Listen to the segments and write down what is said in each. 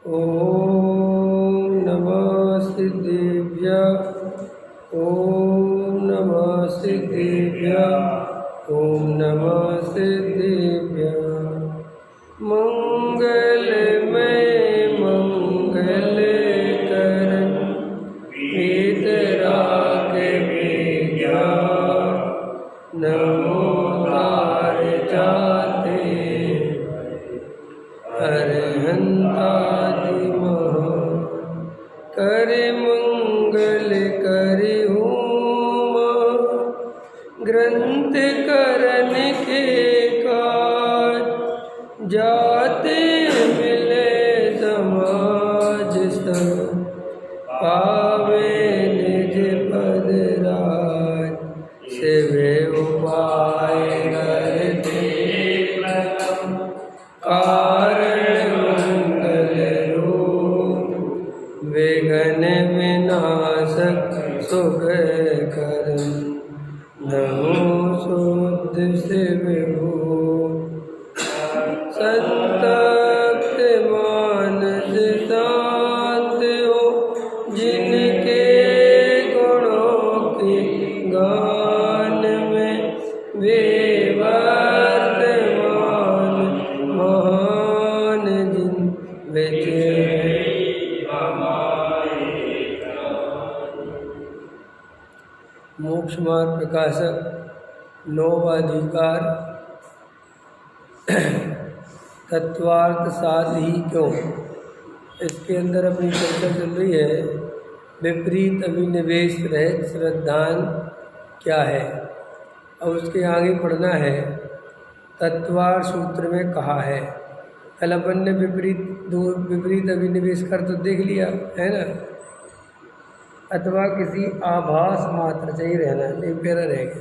ॐ नमः सिद्धेभ्यः। ॐ नमः सिद्धेभ्यः। ॐ नमः सिद्धेभ्यः। मंगलमय मंगलकरण वेदराग विज्ञान नमो तार जाते अरहंतादि महान करे मंगल करे होम ग्रंथ करन के काज जाते मिले समाज सब पावे निज पद राज सेवे उपाय करते कारण मंगल रूप विघ्न विनाशक सुख करन नमो शुद्ध शिव संतप्त मानस शांत हो जिनके गुणों के गान में वे वर्तमान महान जिन विजय मोक्ष मार्ग प्रकाशक नौवां अधिकार तत्वार्थ साध ही क्यों। इसके अंदर अपनी चर्चा चल रही है विपरीत अभिनिवेश रहित श्रद्धान क्या है। अब उसके आगे पढ़ना है तत्वार्थ सूत्र में कहा है। कल अपन ने विपरीत अभिनिवेश कर तो देख लिया है ना। अथवा किसी आभास मात्र चाहिए रहना नहीं प्यारा रहेगा।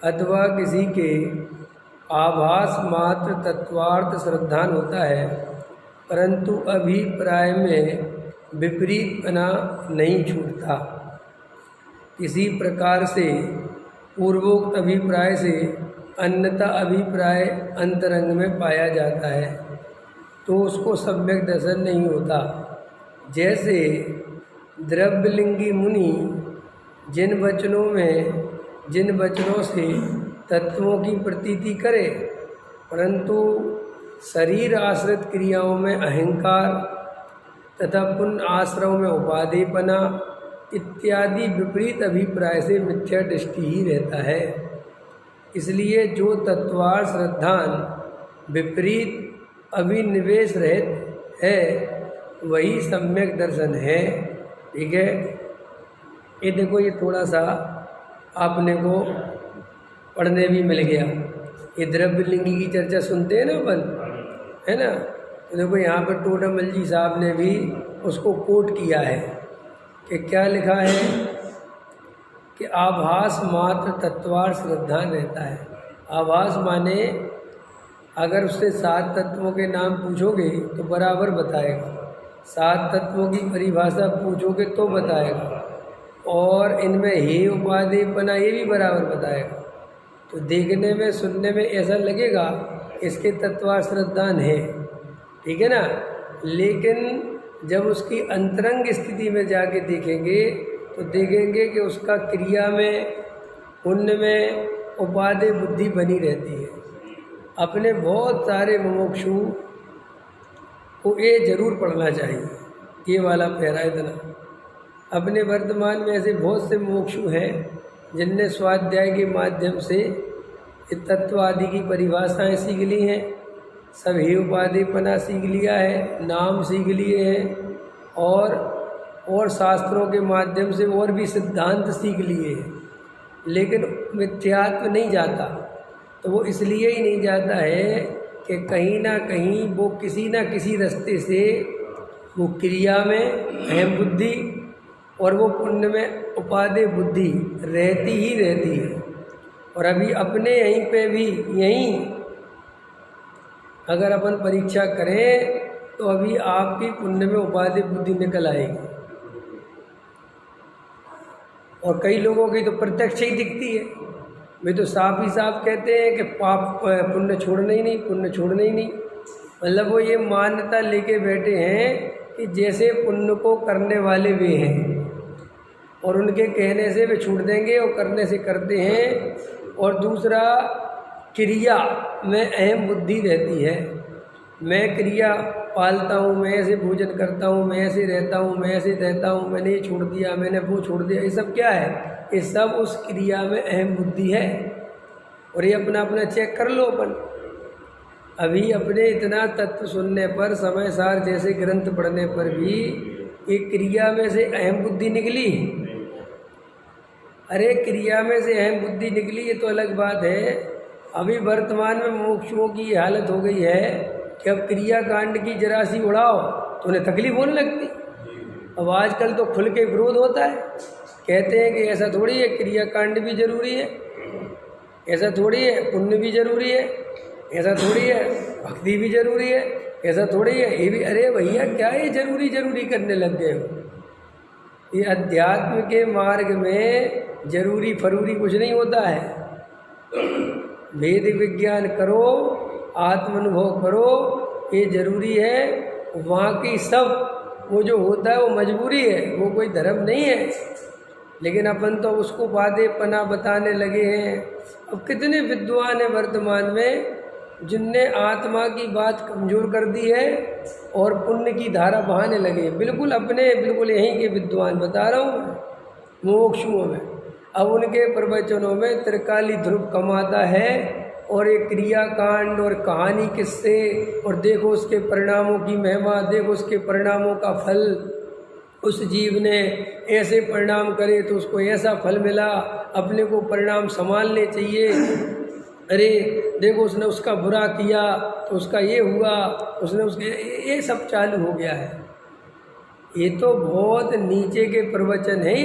अथवा किसी के आभास मात्र तत्वार्थ श्रद्धान होता है परंतु अभिप्राय में विपरीतपना नहीं छूटता। इसी प्रकार से पूर्वोक्त अभिप्राय से अन्यथा अभिप्राय अंतरंग में पाया जाता है तो उसको सम्यक दर्शन नहीं होता। जैसे द्रव्यलिंगी मुनि जिन वचनों से तत्वों की प्रतीति करे परंतु शरीर आश्रित क्रियाओं में अहंकार तथा पुण्य आश्रम में उपाधिपना इत्यादि विपरीत अभिप्राय से मिथ्या दृष्टि ही रहता है। इसलिए जो तत्वार्थ श्रद्धान विपरीत अभिनिवेश रहित है वही सम्यक दर्शन है। ठीक है, ये देखो ये थोड़ा सा आपने को पढ़ने भी मिल गया। ये द्रव्यलिंगी की चर्चा सुनते हैं ना अपन, है ना। तो देखो यहाँ पर टोडामल जी साहब ने भी उसको कोट किया है कि क्या लिखा है कि आभास मात्र तत्वार्थ श्रद्धान रहता है। आभास माने अगर उससे 7 तत्वों के नाम पूछोगे तो बराबर बताएगा, 7 तत्वों की परिभाषा पूछोगे तो बताएगा और इनमें हे उपाधिपना ये भी बराबर बताएगा। तो देखने में सुनने में ऐसा लगेगा इसके तत्वार्थ श्रद्धान है, ठीक है ना। लेकिन जब उसकी अंतरंग स्थिति में जाके देखेंगे तो देखेंगे कि उसका क्रिया में पुण्य में उपाधि बुद्धि बनी रहती है। अपने बहुत सारे मुमुक्षु को ये जरूर पढ़ना चाहिए, ये वाला पैरा इतना। अपने वर्तमान में ऐसे बहुत से मुमुक्षु हैं जिनने स्वाध्याय के माध्यम से तत्व आदि की परिभाषाएं सीख ली हैं, सभी उपाधिपना सीख लिया है, नाम सीख लिए हैं और शास्त्रों के माध्यम से और भी सिद्धांत सीख लिए हैं, लेकिन मिथ्यात्व नहीं जाता। तो वो इसलिए ही नहीं जाता है कि कहीं ना कहीं वो किसी ना किसी रास्ते से वो क्रिया में अहम बुद्धि और वो पुण्य में उपादेय बुद्धि रहती ही रहती है। और अभी अपने यहीं पे भी अगर अपन परीक्षा करें तो अभी आपकी पुण्य में उपादेय बुद्धि निकल आएगी और कई लोगों की तो प्रत्यक्ष ही दिखती है। वे तो साफ ही साफ कहते हैं कि पाप पुण्य छोड़ना ही नहीं, पुण्य छोड़ना ही नहीं। मतलब वो ये मान्यता लेके बैठे हैं कि जैसे पुण्य को करने वाले वे हैं, और उनके कहने से वे छूट देंगे और करने से करते हैं। और दूसरा, क्रिया में अहम बुद्धि रहती है। मैं क्रिया पालता हूँ, मैं ऐसे भोजन करता हूँ, मैं ऐसे रहता हूँ, मैं ऐसे रहता हूँ, मैंने ये छोड़ दिया, मैंने वो छोड़ दिया, ये सब क्या है? ये सब उस क्रिया में अहम बुद्धि है। और ये अपना अपना चेक कर लो अपन। अभी अपने इतना तत्व सुनने पर, समय सार जैसे ग्रंथ पढ़ने पर भी एक क्रिया में से अहम बुद्धि निकली। अरे क्रिया में से अहम बुद्धि निकली ये तो अलग बात है। अभी वर्तमान में मुमुक्षुओं की ये हालत हो गई है कि अब क्रिया कांड की जरा सी उड़ाओ तो उन्हें तकलीफ होने लगती। अब आजकल तो खुल के विरोध होता है, कहते हैं कि ऐसा थोड़ी है, क्रिया कांड भी जरूरी है, ऐसा थोड़ी है, पुण्य भी जरूरी है, ऐसा थोड़ी है, भक्ति भी जरूरी है, ऐसा थोड़ी है, ये भी। अरे भैया क्या ये जरूरी जरूरी करने लग गए हो? ये अध्यात्म के मार्ग में जरूरी फरूरी कुछ नहीं होता है। वेद विज्ञान करो, आत्मानुभव करो, ये जरूरी है। वहाँ की सब वो जो होता है वो मजबूरी है, वो कोई धर्म नहीं है। लेकिन अपन तो उसको वादे पना बताने लगे हैं। अब कितने विद्वान हैं वर्तमान में जिनने आत्मा की बात कमज़ोर कर दी है और पुण्य की धारा बहाने लगे। बिल्कुल अपने, बिल्कुल यहीं के विद्वान बता रहा हूँ, मुमुक्षुओं में। अब उनके प्रवचनों में त्रिकाली ध्रुव कमाता है और एक क्रियाकांड और कहानी किस्से, और देखो उसके परिणामों की महिमा, देखो उसके परिणामों का फल। उस जीव ने ऐसे परिणाम करे तो उसको ऐसा फल मिला, अपने को परिणाम संभालने चाहिए। अरे देखो उसने उसका बुरा किया तो उसका ये हुआ, उसने उसके, ये सब चालू हो गया है। ये तो बहुत नीचे के प्रवचन है,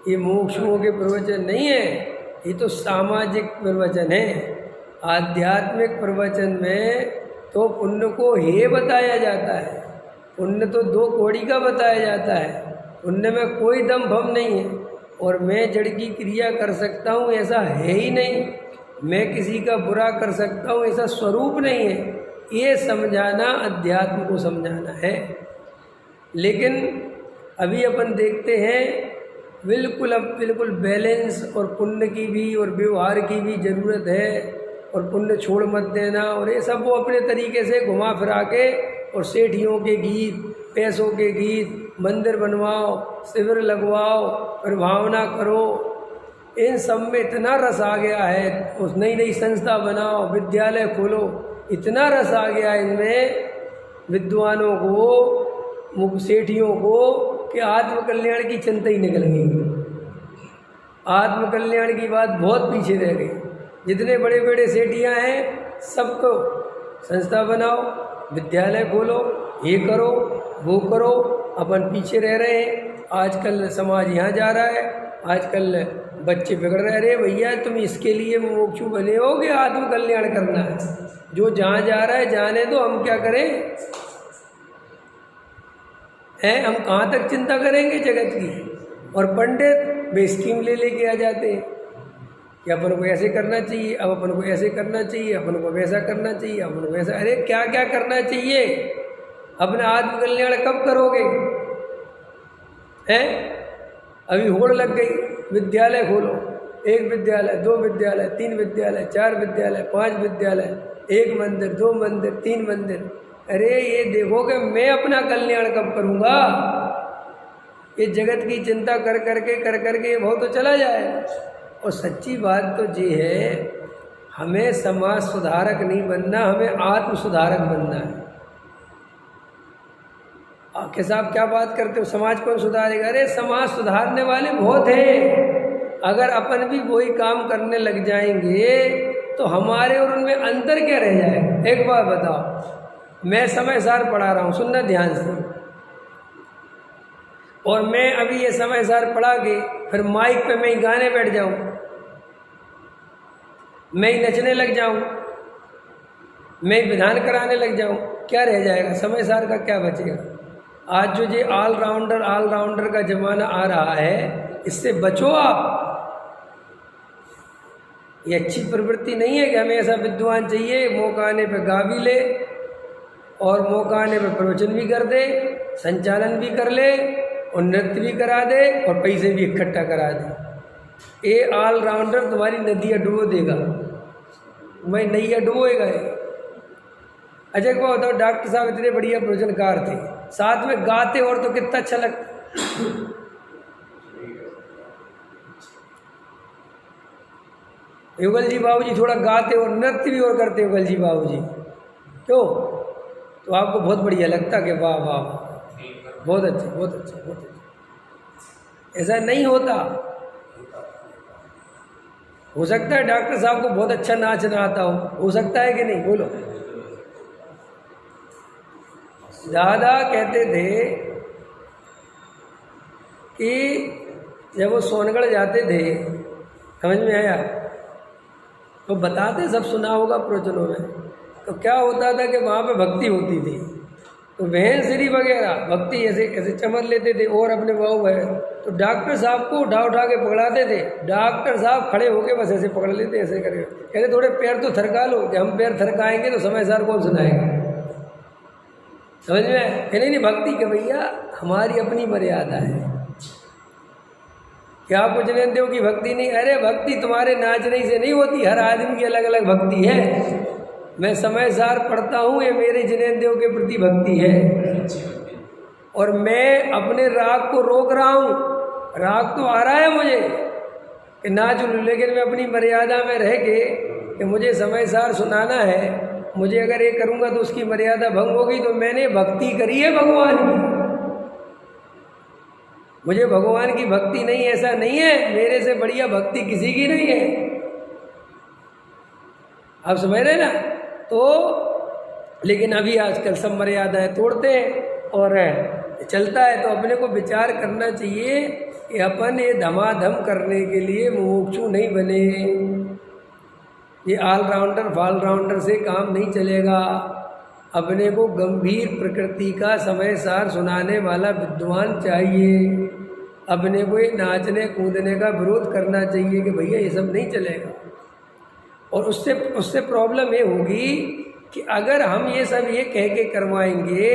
ये मोक्षों के प्रवचन नहीं है, ये तो सामाजिक प्रवचन है। आध्यात्मिक प्रवचन में तो पुण्य को हे बताया जाता है, पुण्य तो दो कौड़ी का बताया जाता है, पुण्य में कोई दम भम नहीं है। और मैं जड़ की क्रिया कर सकता हूँ ऐसा है ही नहीं, मैं किसी का बुरा कर सकता हूँ ऐसा स्वरूप नहीं है। ये समझाना अध्यात्म को समझाना है। लेकिन अभी अपन देखते हैं बिल्कुल, अब बिल्कुल बैलेंस, और पुण्य की भी और व्यवहार की भी ज़रूरत है, और पुण्य छोड़ मत देना, और ये सब वो अपने तरीके से घुमा फिरा के, और सेठियों के गीत, पैसों के गीत, मंदिर बनवाओ, शिविर लगवाओ, फिर भावना करो, इन सब में इतना रस आ गया है। उस नई नई संस्था बनाओ, विद्यालय खोलो, इतना रस आ गया है इनमें विद्वानों को, सेठियों को, कि आत्मकल्याण की चिंता ही निकल गई। आत्मकल्याण की बात बहुत पीछे रह गई। जितने बड़े बड़े सेठियाँ हैं सबको संस्था बनाओ, विद्यालय खोलो, ये करो वो करो, अपन पीछे रह रहे हैं। आजकल समाज यहाँ जा रहा है, आजकल बच्चे बिगड़ रहे। अरे भैया तुम इसके लिए मोक्षु बने हो कि आत्मकल्याण करना है? जो जहाँ जा रहा है जाने दो, हम क्या करें हैं? हम कहाँ तक चिंता करेंगे जगत की? और पंडित वे स्कीम ले लेके आ जाते हैं कि अपन को ऐसे करना चाहिए, अब अपन को ऐसे करना चाहिए, अपन को वैसा करना चाहिए, अपन को वैसा। अरे क्या क्या करना चाहिए? अपना आत्मकल्याण कब करोगे? हैं? अभी होड़ लग गई, विद्यालय खोलो, 1 विद्यालय, 2 विद्यालय, 3 विद्यालय, 4 विद्यालय, 5 विद्यालय, 1 मंदिर, 2 मंदिर, 3 मंदिर। अरे ये देखो कि मैं अपना कल्याण कब करूँगा? ये जगत की चिंता कर करके ये बहुत तो चला जाएगा। और सच्ची बात तो ये है, हमें समाज सुधारक नहीं बनना, हमें आत्म सुधारक बनना है। आपके साहब क्या बात करते हो, समाज कौन सुधारेगा? अरे समाज सुधारने वाले बहुत हैं। अगर अपन भी वही काम करने लग जाएंगे तो हमारे और उनमें अंतर क्या रह जाएगा? एक बार बताओ, मैं समय सार पढ़ा रहा हूँ, सुनना ध्यान से, और मैं अभी ये समय सार पढ़ा के फिर माइक पे मैं ही गाने बैठ जाऊँ, मैं ही नचने लग जाऊँ, मैं ही विधान कराने लग जाऊँ, क्या रह जाएगा? समय सार का क्या बचेगा? आज जो ये ऑलराउंडर का ज़माना आ रहा है, इससे बचो आप। ये अच्छी प्रवृत्ति नहीं है कि हमें ऐसा विद्वान चाहिए, मौका आने पे गा भी ले, और मौका आने पर प्रवचन भी कर दे, संचालन भी कर ले और नृत्य भी करा दे और पैसे भी इकट्ठा करा दे। ये ऑलराउंडर तुम्हारी नदियाँ डुबो देगा, मैं नैया डुबोएगा ये। अच्छा क्या बताओ, डॉक्टर साहब इतने बढ़िया प्रवचनकार थे, साथ में गाते और तो कितना अच्छा लगता। युगल जी बाबूजी थोड़ा गाते और नृत्य भी और करते युगल जी बाबूजी, क्यों? तो आपको बहुत बढ़िया लगता कि वाह वाह बहुत अच्छा बहुत अच्छा बहुत अच्छा। ऐसा नहीं होता। हो सकता है डॉक्टर साहब को बहुत अच्छा नाचना आता हो सकता है कि नहीं, बोलो। दादा कहते थे कि जब वो सोनगढ़ जाते थे, समझ में आया, तो बताते, सब सुना होगा प्रवचनों में, तो क्या होता था कि वहाँ पे भक्ति होती थी, तो बहन श्री वगैरह भक्ति ऐसे ऐसे चमर लेते थे और अपने बहू है, तो डॉक्टर साहब को उठा उठा के पकड़ाते थे। डॉक्टर साहब खड़े होके बस ऐसे पकड़ लेते, ऐसे करके कहते थोड़े पैर तो थरका लो, कि हम पैर थरकाएंगे तो समय सार कौन सुनाएगा। समझ में? कहने नहीं, भक्ति के भैया हमारी अपनी मर्यादा है। क्या कुछ जनेंद्रियों की भक्ति नहीं? अरे भक्ति तुम्हारे नाचने से नहीं होती, हर आदमी की अलग अलग भक्ति है। मैं समय सार पढ़ता हूँ, ये मेरे जनेंद्रियों के प्रति भक्ति है, और मैं अपने राग को रोक रहा हूँ। राग तो आ रहा है मुझे कि नाच लूँ, लेकिन मैं अपनी मर्यादा में रह के कि मुझे समय सार सुनाना है, मुझे अगर ये करूँगा तो उसकी मर्यादा भंग होगी। तो मैंने भक्ति करी है भगवान की, मुझे भगवान की भक्ति नहीं, ऐसा नहीं है, मेरे से बढ़िया भक्ति किसी की नहीं है। आप समझ रहे ना? तो लेकिन अभी आजकल सब मर्यादाएं तोड़ते हैं और चलता है। तो अपने को विचार करना चाहिए कि अपन ये धमाधम करने के लिए मुमुक्षु नहीं बने। ये ऑलराउंडर फालराउंडर से काम नहीं चलेगा। अपने को गंभीर प्रकृति का समय सार सुनाने वाला विद्वान चाहिए। अपने को ये नाचने कूदने का विरोध करना चाहिए कि भैया ये सब नहीं चलेगा। और उससे प्रॉब्लम ये होगी कि अगर हम ये सब ये कह के करवाएंगे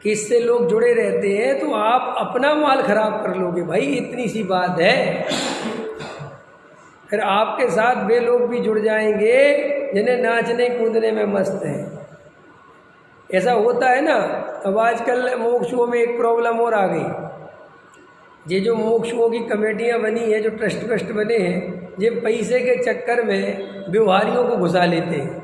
कि इससे लोग जुड़े रहते हैं, तो आप अपना माल खराब कर लोगे। भाई इतनी सी बात है। फिर आपके साथ वे लोग भी जुड़ जाएंगे जिन्हें नाचने कूदने में मस्त हैं। ऐसा होता है ना। अब आजकल मोक्षुओं में एक प्रॉब्लम और आ गई। ये जो मोक्षुओं की कमेटियां बनी है, जो ट्रस्ट बने हैं, ये पैसे के चक्कर में व्यवहारियों को घुसा लेते हैं,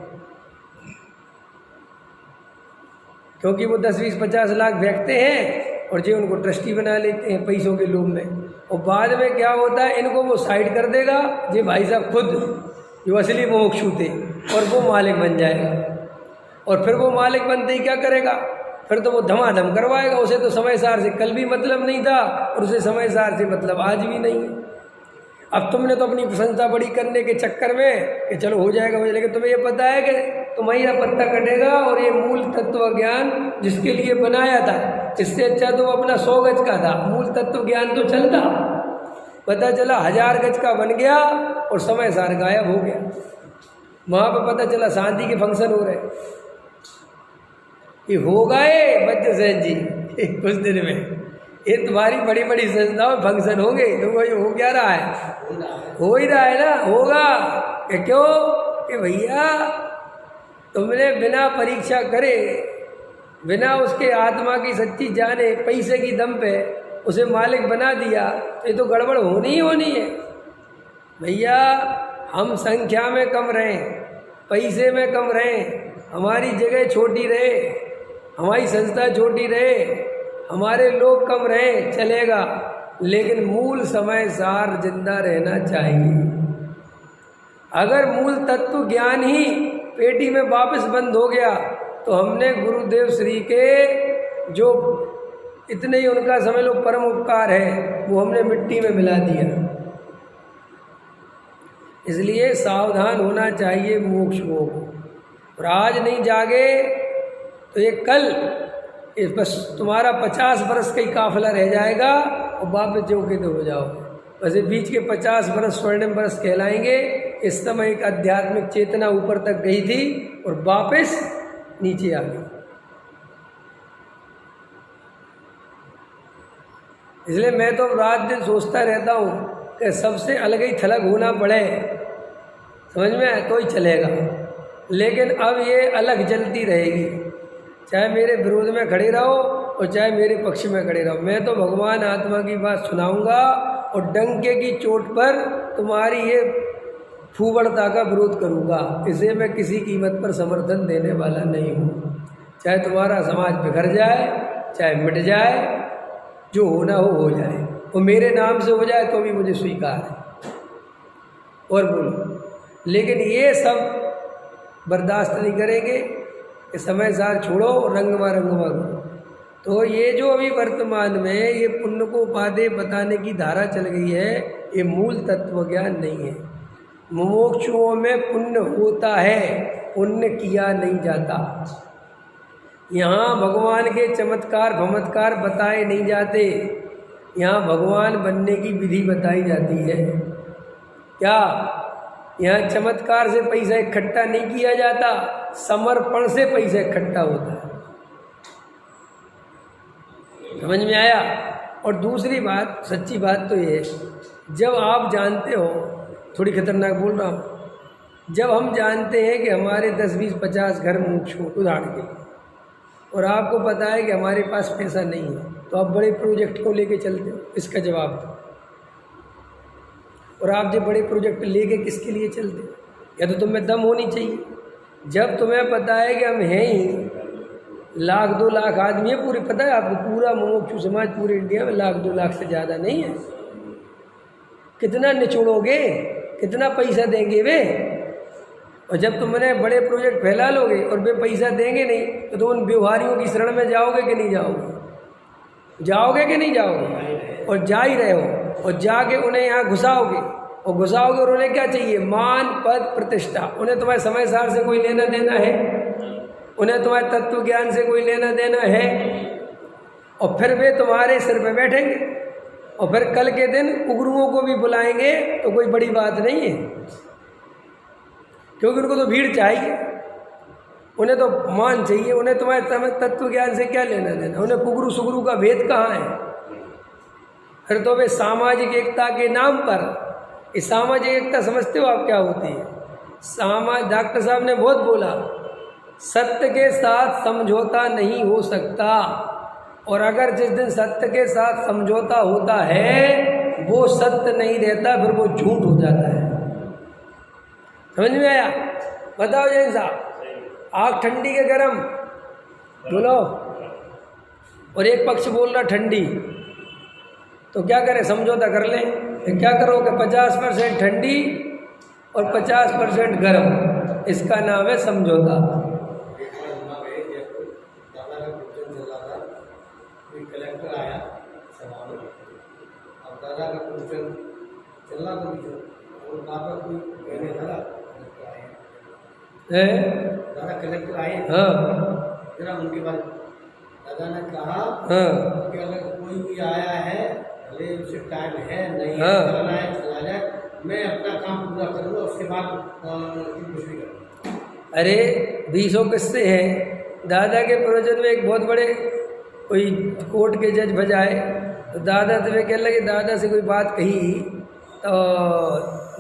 क्योंकि वो 10, 20, 50 लाख फेंकते हैं और जो उनको ट्रस्टी बना लेते हैं पैसों के लोभ में। और बाद में क्या होता है, इनको वो साइड कर देगा, ये भाई साहब खुद जो असली मोक्षु थे, और वो मालिक बन जाएगा। और फिर वो मालिक बनते ही क्या करेगा, फिर तो वो धमाधम करवाएगा। उसे तो समय सार से कल भी मतलब नहीं था और उसे समय सार से मतलब आज भी नहीं है। अब तुमने तो अपनी प्रशंसा बड़ी करने के चक्कर में कि चलो हो जाएगा, लेकिन तुम्हें ये पता है कि तुम्हारा पत्ता कटेगा और ये मूल तत्व ज्ञान जिसके लिए बनाया था, इससे अच्छा तो अपना 100 गज का था। मूल तत्व ज्ञान तो चलता, पता चला 1000 गज का बन गया और समय सार गायब हो गया। वहाँ पर पता चला शादी के फंक्शन हो रहे, ये हो गए बच्चे सेठ जी कुछ दिन में। ये तुम्हारी बड़ी बड़ी संस्थाओं में फंक्शन होंगे, तो वही हो क्या रहा है, हो ही रहा है ना, होगा। कि क्यों कि भैया तुमने बिना परीक्षा करे, बिना उसके आत्मा की सच्ची जाने, पैसे की दम पे उसे मालिक बना दिया, तो ये तो गड़बड़ होनी ही होनी है। भैया हम संख्या में कम रहें, पैसे में कम रहें, हमारी जगह छोटी रहे, हमारी संस्था छोटी रहे, हमारे लोग कम रहे, चलेगा, लेकिन मूल समय सार जिंदा रहना चाहिए। अगर मूल तत्व ज्ञान ही पेटी में वापस बंद हो गया, तो हमने गुरुदेव श्री के जो इतने ही उनका समझ लो परम उपकार है, वो हमने मिट्टी में मिला दिया। इसलिए सावधान होना चाहिए मोक्षुओं को। और आज नहीं जागे तो ये कल बस तुम्हारा 50 बरस का ही काफिला रह जाएगा और वापस जो के तो हो जाओ। वैसे बीच के 50 बरस स्वर्णिम बरस कहलाएंगे। इस समय एक आध्यात्मिक चेतना ऊपर तक गई थी और वापस नीचे आ गई। इसलिए मैं तो रात दिन सोचता रहता हूँ कि सबसे अलग ही थलग होना पड़े, समझ में आए, तो ही चलेगा। लेकिन अब ये अलग चलती रहेगी, चाहे मेरे विरोध में खड़े रहो और चाहे मेरे पक्ष में खड़े रहो। मैं तो भगवान आत्मा की बात सुनाऊंगा और डंके की चोट पर तुम्हारी ये फूबड़ता का विरोध करूंगा। इसे मैं किसी कीमत पर समर्थन देने वाला नहीं हूँ। चाहे तुम्हारा समाज बिखर जाए, चाहे मिट जाए, जो होना हो जाए, वो मेरे नाम से हो जाए तो भी मुझे स्वीकार है। और बोलो, लेकिन ये सब बर्दाश्त नहीं करेंगे कि समय सार छोड़ो और रंगमा रंगमा करो। तो ये जो अभी वर्तमान में ये पुण्य को उपादेय बताने की धारा चल गई है, ये मूल तत्व ज्ञान नहीं है। मुमुक्षुओं में पुण्य होता है, पुण्य किया नहीं जाता। यहाँ भगवान के चमत्कार भमत्कार बताए नहीं जाते, यहाँ भगवान बनने की विधि बताई जाती है। क्या यहाँ चमत्कार से पैसा इकट्ठा नहीं किया जाता, समर्पण से पैसा इकट्ठा होता है। समझ में आया? और दूसरी बात, सच्ची बात तो ये है, जब आप जानते हो, थोड़ी खतरनाक बोल रहा हूँ, जब हम जानते हैं कि हमारे 10, 20, 50 घर मुमुक्षु उदाहरण के लिए, और आपको पता है कि हमारे पास पैसा नहीं है, तो आप बड़े प्रोजेक्ट को लेके चलते हो, इसका जवाब दो। और आप जब बड़े प्रोजेक्ट लेके किसके लिए चलते हो? या तो तुम्हें दम होनी चाहिए। जब तुम्हें पता है कि हम हैं ही 1,00,000 2 लाख आदमी है, पूरी पता है आपको, पूरा मुमुक्षु समाज पूरे इंडिया में 1,00,000 2 लाख से ज़्यादा नहीं है। कितना निचोड़ोगे, कितना पैसा देंगे वे? और जब तुमने बड़े प्रोजेक्ट फैला लोगे और वे पैसा देंगे नहीं, तो तुम उन व्यवहारियों की शरण में जाओगे कि नहीं जाओगे? जाओगे कि नहीं जाओगे? और जा ही रहे हो, और जाके उन्हें यहाँ घुसाओगे, और उन्हें क्या चाहिए? मान, पद, प्रतिष्ठा। उन्हें तुम्हारे समय सार से कोई लेना देना है? उन्हें तुम्हारे तत्व ज्ञान से कोई लेना देना है? और फिर वे तुम्हारे सिर पे बैठेंगे, और फिर कल के दिन उग्रुओं को भी बुलाएंगे, तो कोई बड़ी बात नहीं है, क्योंकि उनको तो भीड़ चाहिए, उन्हें तो मान चाहिए। उन्हें तुम्हारे तत्व ज्ञान से क्या लेना देना? उन्हें कुगरू सुगरू का भेद कहाँ है? फिर तो वे सामाजिक एकता के नाम पर, इस सामाजिक एकता समझते हो आप क्या होती है? डॉक्टर साहब ने बहुत बोला, सत्य के साथ समझौता नहीं हो सकता, और अगर जिस दिन सत्य के साथ समझौता होता है वो सत्य नहीं रहता, फिर वो झूठ हो जाता है। समझ में आया? बताओ जैन साहब, आग ठंडी के गरम बोलो, और एक पक्ष बोल रहा ठंडी, तो क्या करें? समझौता कर लें। तो क्या करोगे? 50% ठंडी और 50% गर्म, इसका नाम है समझौता। कलेक्टर आया सभा में, अब दादा का क्वेश्चन चल रहा था और दादा कोई कहने लगा, दादा कलेक्टर आए, हाँ, जरा उनके बाद दादा ने कहा हाँ, कि अगर कोई भी आया है, भले उसे टाइम है नहीं हाँ, चला है चला जाए, मैं अपना काम पूरा करूँगा, उसके बाद कुछ नहीं करूँगा। अरे 20 किस्से हैं। दादा के प्रवचन में एक बहुत बड़े कोई कोर्ट के जज बजाए, तो दादा से वे कहने लगे, दादा से कोई बात कही, तो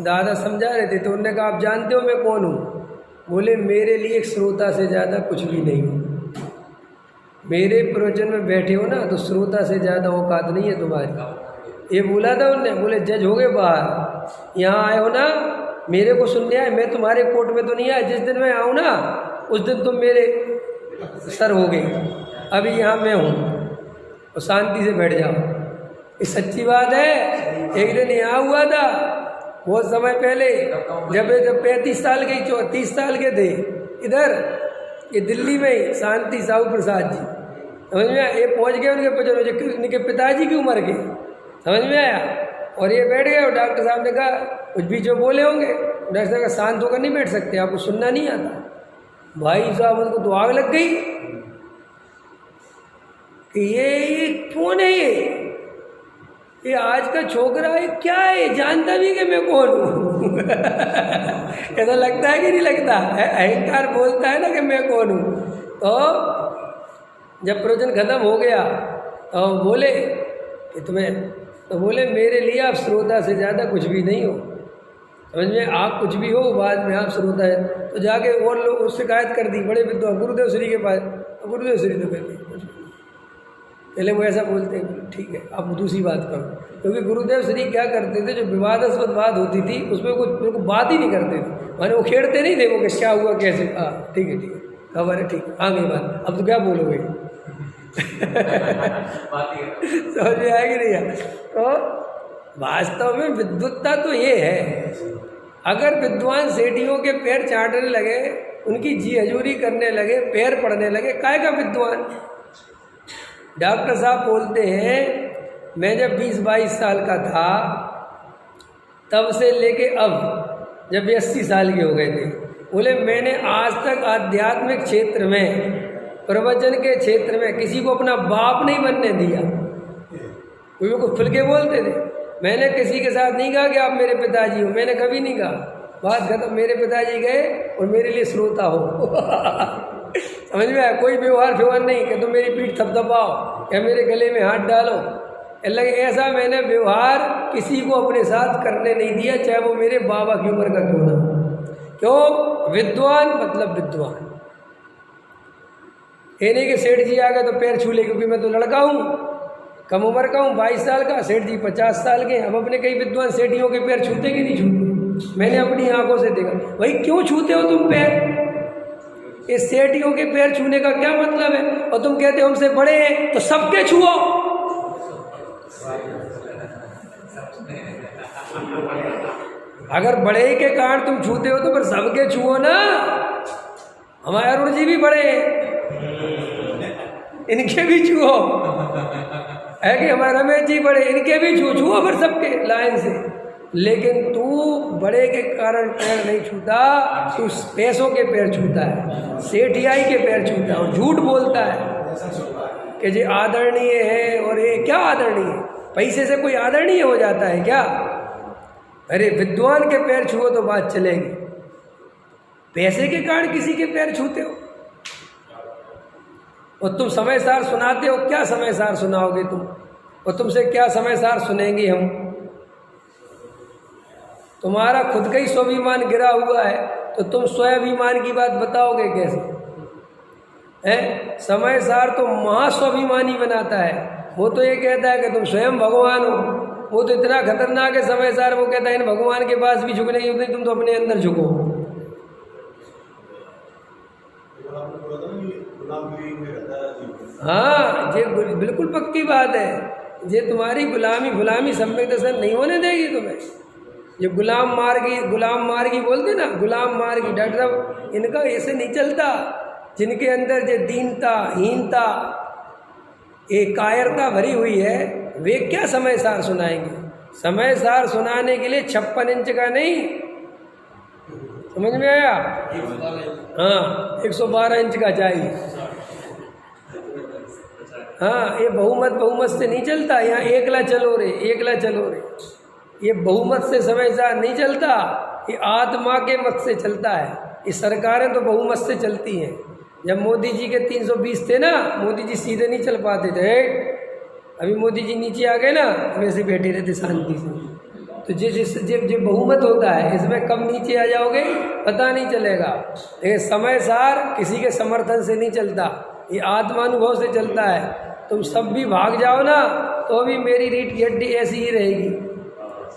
दादा समझा रहे थे, तो उन्होंने कहा आप जानते हो मैं कौन हूँ? बोले मेरे लिए एक श्रोता से ज़्यादा कुछ भी नहीं हूँ। मेरे प्रवचन में बैठे हो ना, तो श्रोता से ज़्यादा औकात नहीं है तुम्हारी। ये बोला था उनने। बोले जज हो गए बाहर, यहाँ आए हो ना, मेरे को सुनने आए, मैं तुम्हारे कोर्ट में तो नहीं आया। जिस दिन मैं आऊँ ना, उस दिन तुम मेरे सर हो गए। अभी यहाँ मैं हूँ, और शांति से बैठ जाओ। ये सच्ची बात है। एक दिन यहाँ हुआ था बहुत समय पहले, जब 35 साल के 30 साल के थे, इधर ये दिल्ली में ही शांति साहू प्रसाद जी, समझ में आया? ये पहुँच गए उनके प्रवचन, उनके पिताजी की उम्र के, समझ में आया? और ये बैठ गए, और डॉक्टर साहब ने कहा कुछ भी जो बोले होंगे, डॉक्टर साहब का शांत होकर नहीं बैठ सकते, आपको सुनना नहीं आता। भाई साहब उनको तो आग लग गई कि ये कौन है, ये आज का छोकरा है क्या है, जानता भी कि मैं कौन हूँ। ऐसा लगता है कि नहीं लगता है? अहंकार बोलता है ना कि मैं कौन हूँ। तो जब प्रवचन खत्म हो गया तो बोले कि तुम्हें, तो बोले मेरे लिए आप श्रोता से ज़्यादा कुछ भी नहीं हो, समझ में, आप कुछ भी हो बाद में आप श्रोता है। तो जाके और लोग उससे शिकायत कर दी बड़े विद्वान गुरुदेव श्री के पास, तो गुरुदेव श्री तो कहते पहले वो ऐसा बोलते हैं, ठीक है आप दूसरी बात करो, क्योंकि गुरुदेव श्री क्या करते थे, जो विवादास्पद बात होती थी उसमें कुछ बात ही नहीं करते थे, माने वो खेड़ते नहीं थे, वो कि क्या हुआ कैसे, हाँ ठीक है खबर है, ठीक आ गई बात, अब तो क्या बोलोगे समझ में आएगी नहीं यार। तो वास्तव में विद्वत्ता तो ये है, अगर विद्वान सेठियों के पैर चाटने लगे, उनकी जी हजूरी करने लगे, पैर पड़ने लगे, काय का विद्वान। डॉक्टर साहब बोलते हैं मैं जब 20-22 साल का था तब से लेके अब जब 80 साल के हो गए थे, बोले मैंने आज तक आध्यात्मिक क्षेत्र में, प्रवचन के क्षेत्र में किसी को अपना बाप नहीं बनने दिया। कोई को खुल के बोलते थे, मैंने किसी के साथ नहीं कहा कि आप मेरे पिताजी हो, मैंने कभी नहीं कहा, बात खत्म, मेरे पिताजी गए और मेरे लिए श्रोता हो समझ में आया, कोई व्यवहार नहीं कि तुम मेरी पीठ थपथपाओ या मेरे गले में हाथ डालो, ऐसा मैंने व्यवहार किसी को अपने साथ करने नहीं दिया, चाहे वो मेरे बाबा की उम्र का क्यों ना हो। क्यों? विद्वान मतलब विद्वान, ये नहीं कि सेठ जी आ गए तो पैर छू ले, क्योंकि मैं तो लड़का हूँ, कम उम्र का हूँ, 22 साल का, सेठ जी 50 साल के। अब अपने कई विद्वान सेठियों के पैर छूते कि नहीं छूते, मैंने अपनी आंखों से देखा। भाई क्यों छूते हो तुम पैर? इस सेठियों के पैर छूने का क्या मतलब है? और तुम कहते हो हमसे बड़े हैं तो सबके छुओ। अगर बड़े के कारण तुम छूते हो तो फिर सबके छुओ ना। हमारे अरुण जी भी बड़े हैं, इनके भी छुओ, है कि हमारे रमेश जी बड़े, इनके भी छुओ फिर सबके लाइन से। लेकिन तू बड़े के कारण पैर नहीं छूता, तू पैसों के पैर छूता है, सेठियाई के पैर छूता है और झूठ बोलता है कि ये आदरणीय है। और ये क्या आदरणीय? पैसे से कोई आदरणीय हो जाता है क्या? अरे विद्वान के पैर छुओ तो बात चलेगी, पैसे के कारण किसी के पैर छूते हो और तुम समय सार सुनाते हो। क्या समय सार सुनाओगे तुम? और तुमसे क्या समय सार सुनेंगे हम? तुम्हारा खुद का ही स्वाभिमान गिरा हुआ है तो तुम स्वाभिमान की बात बताओगे कैसे? है समय सार तो महास्वाभिमानी बनाता है। वो तो ये कहता है कि तुम स्वयं भगवान हो, वो तो इतना खतरनाक है समय सार, वो कहता है इन भगवान के पास भी झुकने की नहीं, तुम तो अपने अंदर झुको। हाँ ये बिल्कुल पक्की बात है, ये तुम्हारी गुलामी सम्यक दर्शन नहीं होने देगी तुम्हें। ये गुलाम मार्गी बोलते ना, गुलाम मार्गी डॉक्टर साहब, इनका ऐसे नहीं चलता। जिनके अंदर ये दीनता, हीनता, एक कायरता भरी हुई है, वे क्या समय सार सुनाएंगे? समय सार सुनाने के लिए 56 इंच का नहीं, समझ में आया? हाँ 112 इंच का चाहिए। हाँ ये बहुमत से नहीं चलता। यहाँ एकला चलो रे, ये बहुमत से समय सार नहीं चलता, ये आत्मा के मत से चलता है। ये सरकारें तो बहुमत से चलती हैं। जब मोदी जी के 320 थे ना, मोदी जी सीधे नहीं चल पाते थे। अभी मोदी जी नीचे आ गए ना, वैसे बैठे रहते शांति से। तो जो बहुमत होता है, इसमें कब नीचे आ जाओगे पता नहीं चलेगा। लेकिन समय सार किसी के समर्थन से नहीं चलता, ये आत्मानुभव से चलता है। तुम सब भी भाग जाओ ना तो भी मेरी रीढ़ की हड्डी ऐसी ही रहेगी,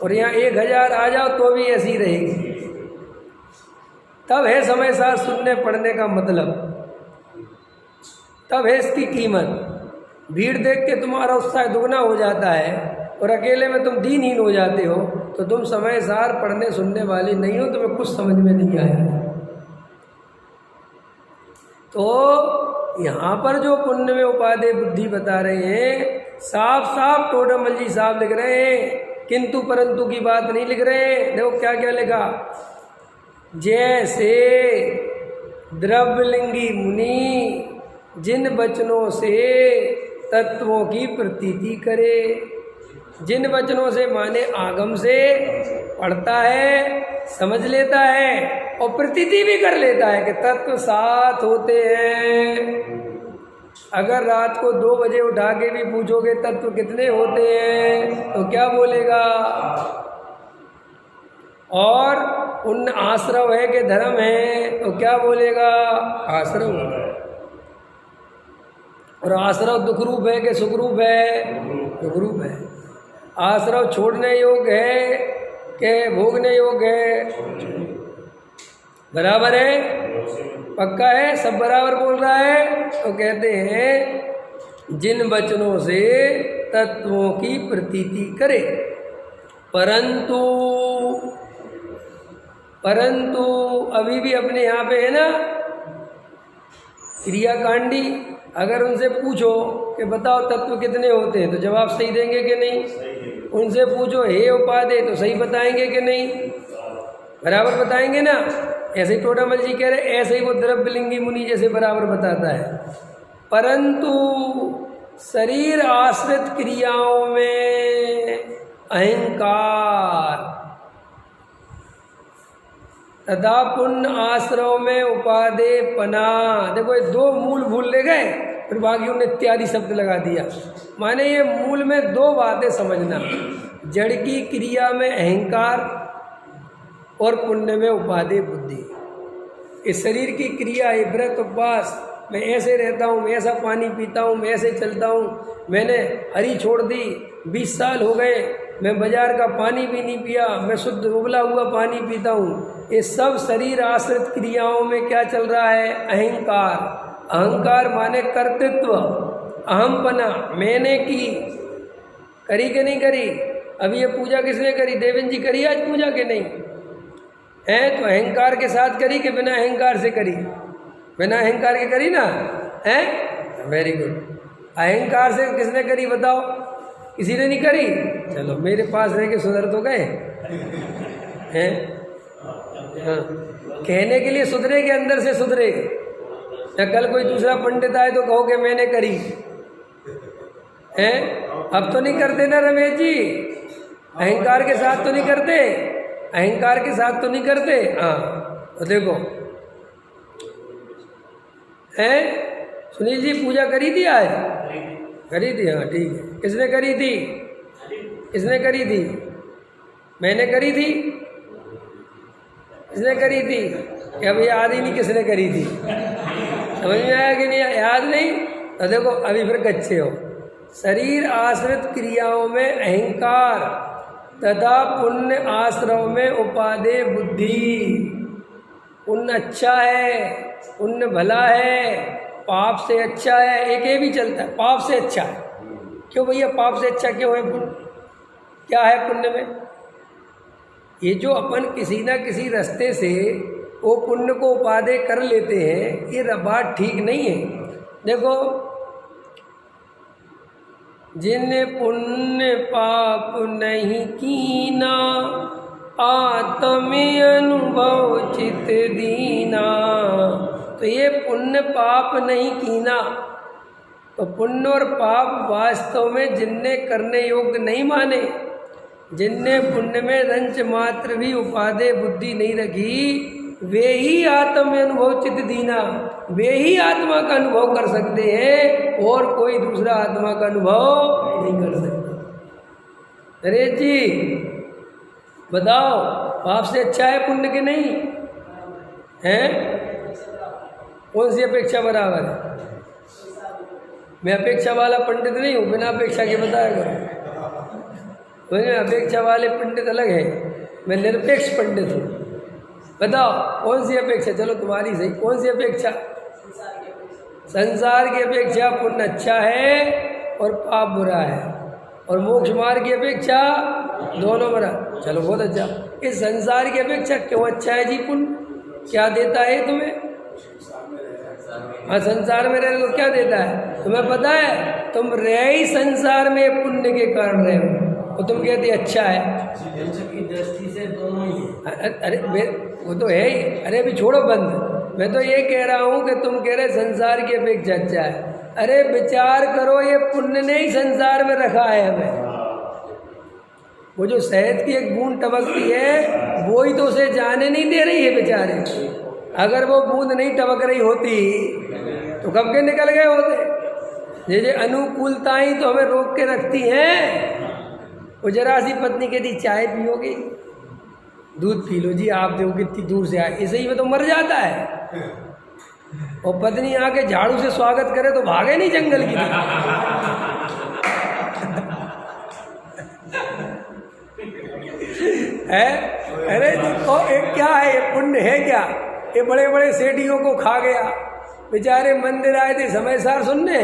और यहाँ 1000 आ जाओ तो भी ऐसी ही रहेगी। तब है समय सार सुनने पढ़ने का मतलब, तब है इसकी कीमत। भीड़ देख के तुम्हारा उत्साह दुगना हो जाता है और अकेले में तुम दीनहीन हो जाते हो, तो तुम समय सार पढ़ने सुनने वाले नहीं हो, तुम्हें कुछ समझ में नहीं आया। तो यहाँ पर जो पुण्य में उपादेय बुद्धि बता रहे हैं, साफ साफ टोडरमल जी साहब लिख रहे हैं, किंतु परंतु की बात नहीं लिख रहे हैं। देखो क्या क्या लिखा, जैसे द्रव्यलिंगी मुनि जिन वचनों से तत्वों की प्रतीति करे। जिन वचनों से माने आगम से पढ़ता है, समझ लेता है और प्रतीति भी कर लेता है कि तत्व सात होते हैं। अगर रात को 2 बजे उठा के भी पूछोगे तत्व कितने होते हैं तो क्या बोलेगा? और उन आश्रव है कि धर्म है तो क्या बोलेगा? आश्रव है। और आश्रव दुख रूप है कि सुख रूप है? दुख रूप है। आश्रव छोड़ने योग्य है कि भोगने योग्य है? बराबर है, पक्का है, सब बराबर बोल रहा है। तो कहते हैं जिन वचनों से तत्वों की प्रतीति करे, परंतु अभी भी अपने यहाँ पे है ना क्रियाकांडी, अगर उनसे पूछो कि बताओ तत्व कितने होते हैं तो जवाब सही देंगे कि नहीं? उनसे पूछो हे उपादेय तो सही बताएंगे कि नहीं? बराबर बताएंगे ना। ऐसे ही टोडामल जी कह रहे, ऐसे ही वो द्रव्यलिंगी मुनि जैसे बराबर बताता है। परंतु शरीर आश्रित क्रियाओं में अहंकार तथा पुण्य आश्रव में उपादेय पना, देखो ये 2 मूल भूल ले गए, फिर बाकी उन्हें इत्यादि शब्द लगा दिया। माने ये मूल में 2 बातें समझना, जड़ की क्रिया में अहंकार और पुण्य में उपादेय बुद्धि। इस शरीर की क्रिया है व्रत उपवास, मैं ऐसे रहता हूँ, मैं ऐसा पानी पीता हूँ, मैं ऐसे चलता हूँ, मैंने हरी छोड़ दी, 20 साल हो गए, मैं बाजार का पानी भी नहीं पिया, मैं शुद्ध उबला हुआ पानी पीता हूँ। ये सब शरीर आश्रित क्रियाओं में क्या चल रहा है? अहंकार। अहंकार माने कर्तृत्व, अहमपना, मैंने की, करी कि नहीं करी? अभी ये पूजा किसने करी? देवेंद्र जी करी आज पूजा के नहीं है? तो अहंकार के साथ करी कि बिना अहंकार से करी? बिना अहंकार के करी ना, है? Very good. अहंकार से किसने करी बताओ? किसी ने नहीं करी? चलो मेरे पास रह के सुधर तो गए हैं। हाँ, कहने के लिए सुधरे के अंदर से सुधरे। या कल कोई दूसरा पंडित आए तो कहो कि मैंने करी है? अब तो नहीं करते ना रमेश जी, अहंकार के साथ तो नहीं करते, अहंकार के साथ तो नहीं करते। हाँ तो देखो है, सुनील जी पूजा करी थी आज? करी थी, हाँ ठीक है। किसने करी थी? किसने करी थी? मैंने करी थी? किसने करी थी? क्या अभी याद ही नहीं किसने करी थी? समझ में आया कि नहीं? याद नहीं? तो देखो अभी फिर कच्चे हो। शरीर आश्रित क्रियाओं में अहंकार तथा पुण्य आश्रव में उपादेय बुद्धि। पुण्य अच्छा है, पुण्य भला है, पाप से अच्छा है, एक ये भी चलता है पाप से अच्छा है। क्यों भैया पाप से अच्छा क्यों है पुण्य? क्या है पुण्य में? ये जो अपन किसी ना किसी रास्ते से वो पुण्य को उपादेय कर लेते हैं, ये बात ठीक नहीं है। देखो जिन पुण्य पाप नहीं कीना, आत्म अनुभव चित दीना। तो ये पुण्य पाप नहीं कीना, तो पुण्य और पाप वास्तव में जिनने करने योग्य नहीं माने, जिनने पुण्य में रंच मात्र भी उपादेय बुद्धि नहीं रखी, वे ही आत्म अनुभव चित दीना, वे ही आत्मा का अनुभव कर सकते हैं, और कोई दूसरा आत्मा का अनुभव नहीं कर सकता। नरेश जी बताओ पाप से अच्छा है पुण्य के नहीं है? कौन सी अपेक्षा बराबर है? मैं अपेक्षा वाला पंडित नहीं हूँ, बिना अपेक्षा के बताया करो। मुझे अपेक्षा वाले पंडित अलग हैं, मैं निरपेक्ष पंडित हूँ। बताओ कौन सी अपेक्षा? चलो तुम्हारी सही, कौन सी अपेक्षा? संसार की अपेक्षा पुण्य अच्छा है और पाप बुरा है, और मोक्ष मार्ग की अपेक्षा दोनों बुरा। चलो बहुत अच्छा। इस संसार की अपेक्षा क्यों अच्छा है जी पुण्य? क्या देता है तुम्हें? हाँ संसार में रहे तो क्या देता है तुम्हें पता है? तुम रहे ही संसार में पुण्य के कारण रहे हो, तो तुम कहते अच्छा है। की दृष्टि से दोनों ही है। अरे वो तो है ही। अरे अभी छोड़ो बंद, मैं तो ये कह रहा हूँ कि तुम कह रहे संसार की अपेक्षा अच्छा है। अरे विचार करो, ये पुण्य ने ही संसार में रखा है हमें, वो जो शहद की एक बूंद टपकती है वो ही तो उसे जाने नहीं दे रही है बेचारे। अगर वो बूंद नहीं टपक रही होती तो कब के निकल गए होते। ये अनुकूलताएं तो हमें रोक के रखती हैं। वो जरा सी पत्नी कहती चाय पियोगी, दूध पी लो जी, आप देखो कितनी दूर से आए, इसे ही में तो मर जाता है। और पत्नी आके झाड़ू से स्वागत करे तो भागे नहीं जंगल की है। अरे तो एक क्या है, ये पुण्य है क्या? ये बड़े बड़े सेठियों को खा गया, बेचारे मंदिर आए थे समय सार सुनने,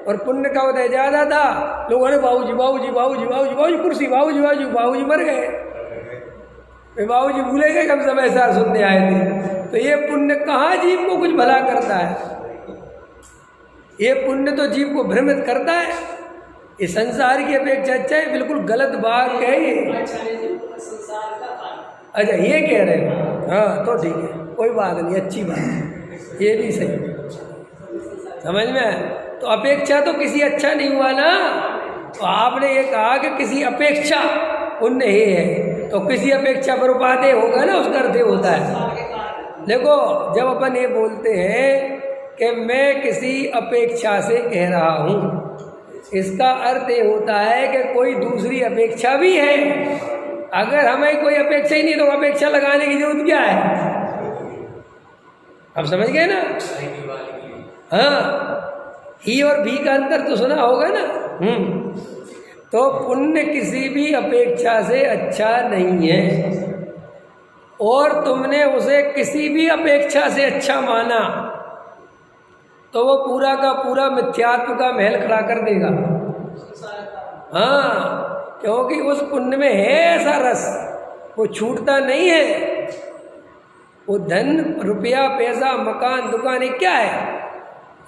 और पुण्य का उदय ज़्यादा था। लोगों ने बाबूजी बाबूजी बाबूजी बाबूजी बाबूजी कुर्सी, बाबूजी बाबूजी बाबूजी मर गए, बाबूजी भूले गए हम समय सार सुनने आए थे। तो ये पुण्य कहाँ जीव को कुछ भला करता है? ये पुण्य तो जीव को भ्रमित करता है। ये संसार की अपेक्षा अच्छा है, बिल्कुल गलत बात है ये। अच्छा ये कह रहे हो, हाँ तो ठीक है, कोई बात नहीं, अच्छी बात है, ये भी सही, समझ में आया। तो अपेक्षा तो किसी अच्छा नहीं हुआ ना। तो आपने ये कहा कि किसी अपेक्षा पुण्य ही है, तो किसी अपेक्षा पर उपादेय होगा ना, उसका अर्थ होता है। देखो जब अपन ये बोलते हैं कि मैं किसी अपेक्षा से कह रहा हूँ, इसका अर्थ ये होता है कि कोई दूसरी अपेक्षा भी है। अगर हमें कोई अपेक्षा ही नहीं तो अपेक्षा लगाने की जरूरत क्या है? अब समझ गए ना? हाँ, ही और भी का अंतर तो सुना होगा ना। तो पुण्य किसी भी अपेक्षा से अच्छा नहीं है, और तुमने उसे किसी भी अपेक्षा से अच्छा माना तो वो पूरा का पूरा मिथ्यात्व का महल खड़ा कर देगा। हाँ, क्योंकि उस पुण्य में है ऐसा रस, वो छूटता नहीं है। वो धन रुपया पैसा मकान दुकान ये क्या है?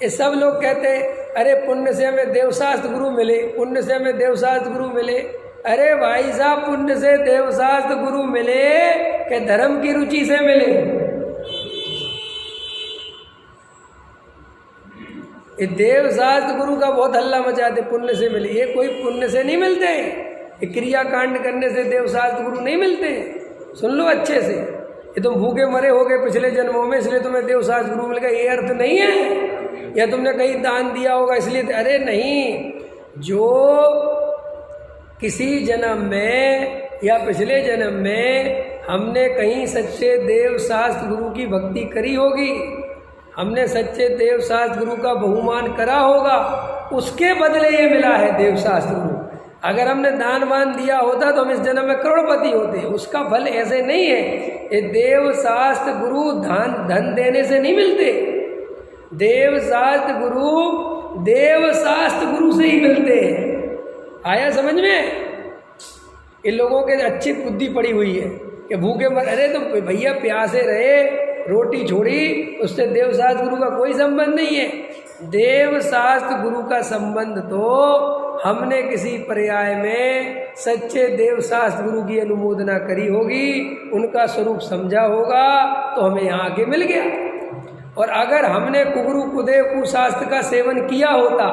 ये सब लोग कहते हैं अरे पुण्य से हमें देवशास्त्र गुरु मिले, पुण्य से हमें देवशास्त्र गुरु मिले। अरे भाई साहब, पुण्य से देवशास्त्र गुरु मिले कि धर्म की रुचि से मिले? ये देवशास्त्र गुरु का बहुत हल्ला मचाते, पुण्य से मिले। ये कोई पुण्य से नहीं मिलते, ये क्रिया कांड करने से देवशास्त्र गुरु नहीं मिलते। सुन लो अच्छे से, ये तुम भूखे मरे हो गए पिछले जन्मों में इसलिए तुम्हें देवशास्त्र गुरु मिल गया, ये अर्थ नहीं है। या तुमने कहीं दान दिया होगा इसलिए, अरे नहीं, जो किसी जन्म में या पिछले जन्म में हमने कहीं सच्चे देव शास्त्र गुरु की भक्ति करी होगी, हमने सच्चे देव शास्त्र गुरु का बहुमान करा होगा, उसके बदले ये मिला है देव शास्त्र गुरु। अगर हमने दान वान दिया होता तो हम इस जन्म में करोड़पति होते। उसका फल ऐसे नहीं है। ये देव शास्त्र गुरु धन देने से नहीं मिलते। देव शास्त्र गुरु से ही मिलते हैं। आया समझ में? इन लोगों के अच्छी बुद्धि पड़ी हुई है कि भूखे मर, अरे तो भैया प्यासे रहे, रोटी छोड़ी, उससे देव शास्त्र गुरु का कोई संबंध नहीं है। देव शास्त्र गुरु का संबंध तो हमने किसी पर्याय में सच्चे देव शास्त्र गुरु की अनुमोदना करी होगी, उनका स्वरूप समझा होगा, तो हमें यहाँ आके मिल गया। और अगर हमने कुगुरु कुदेव कुशास्त्र का सेवन किया होता,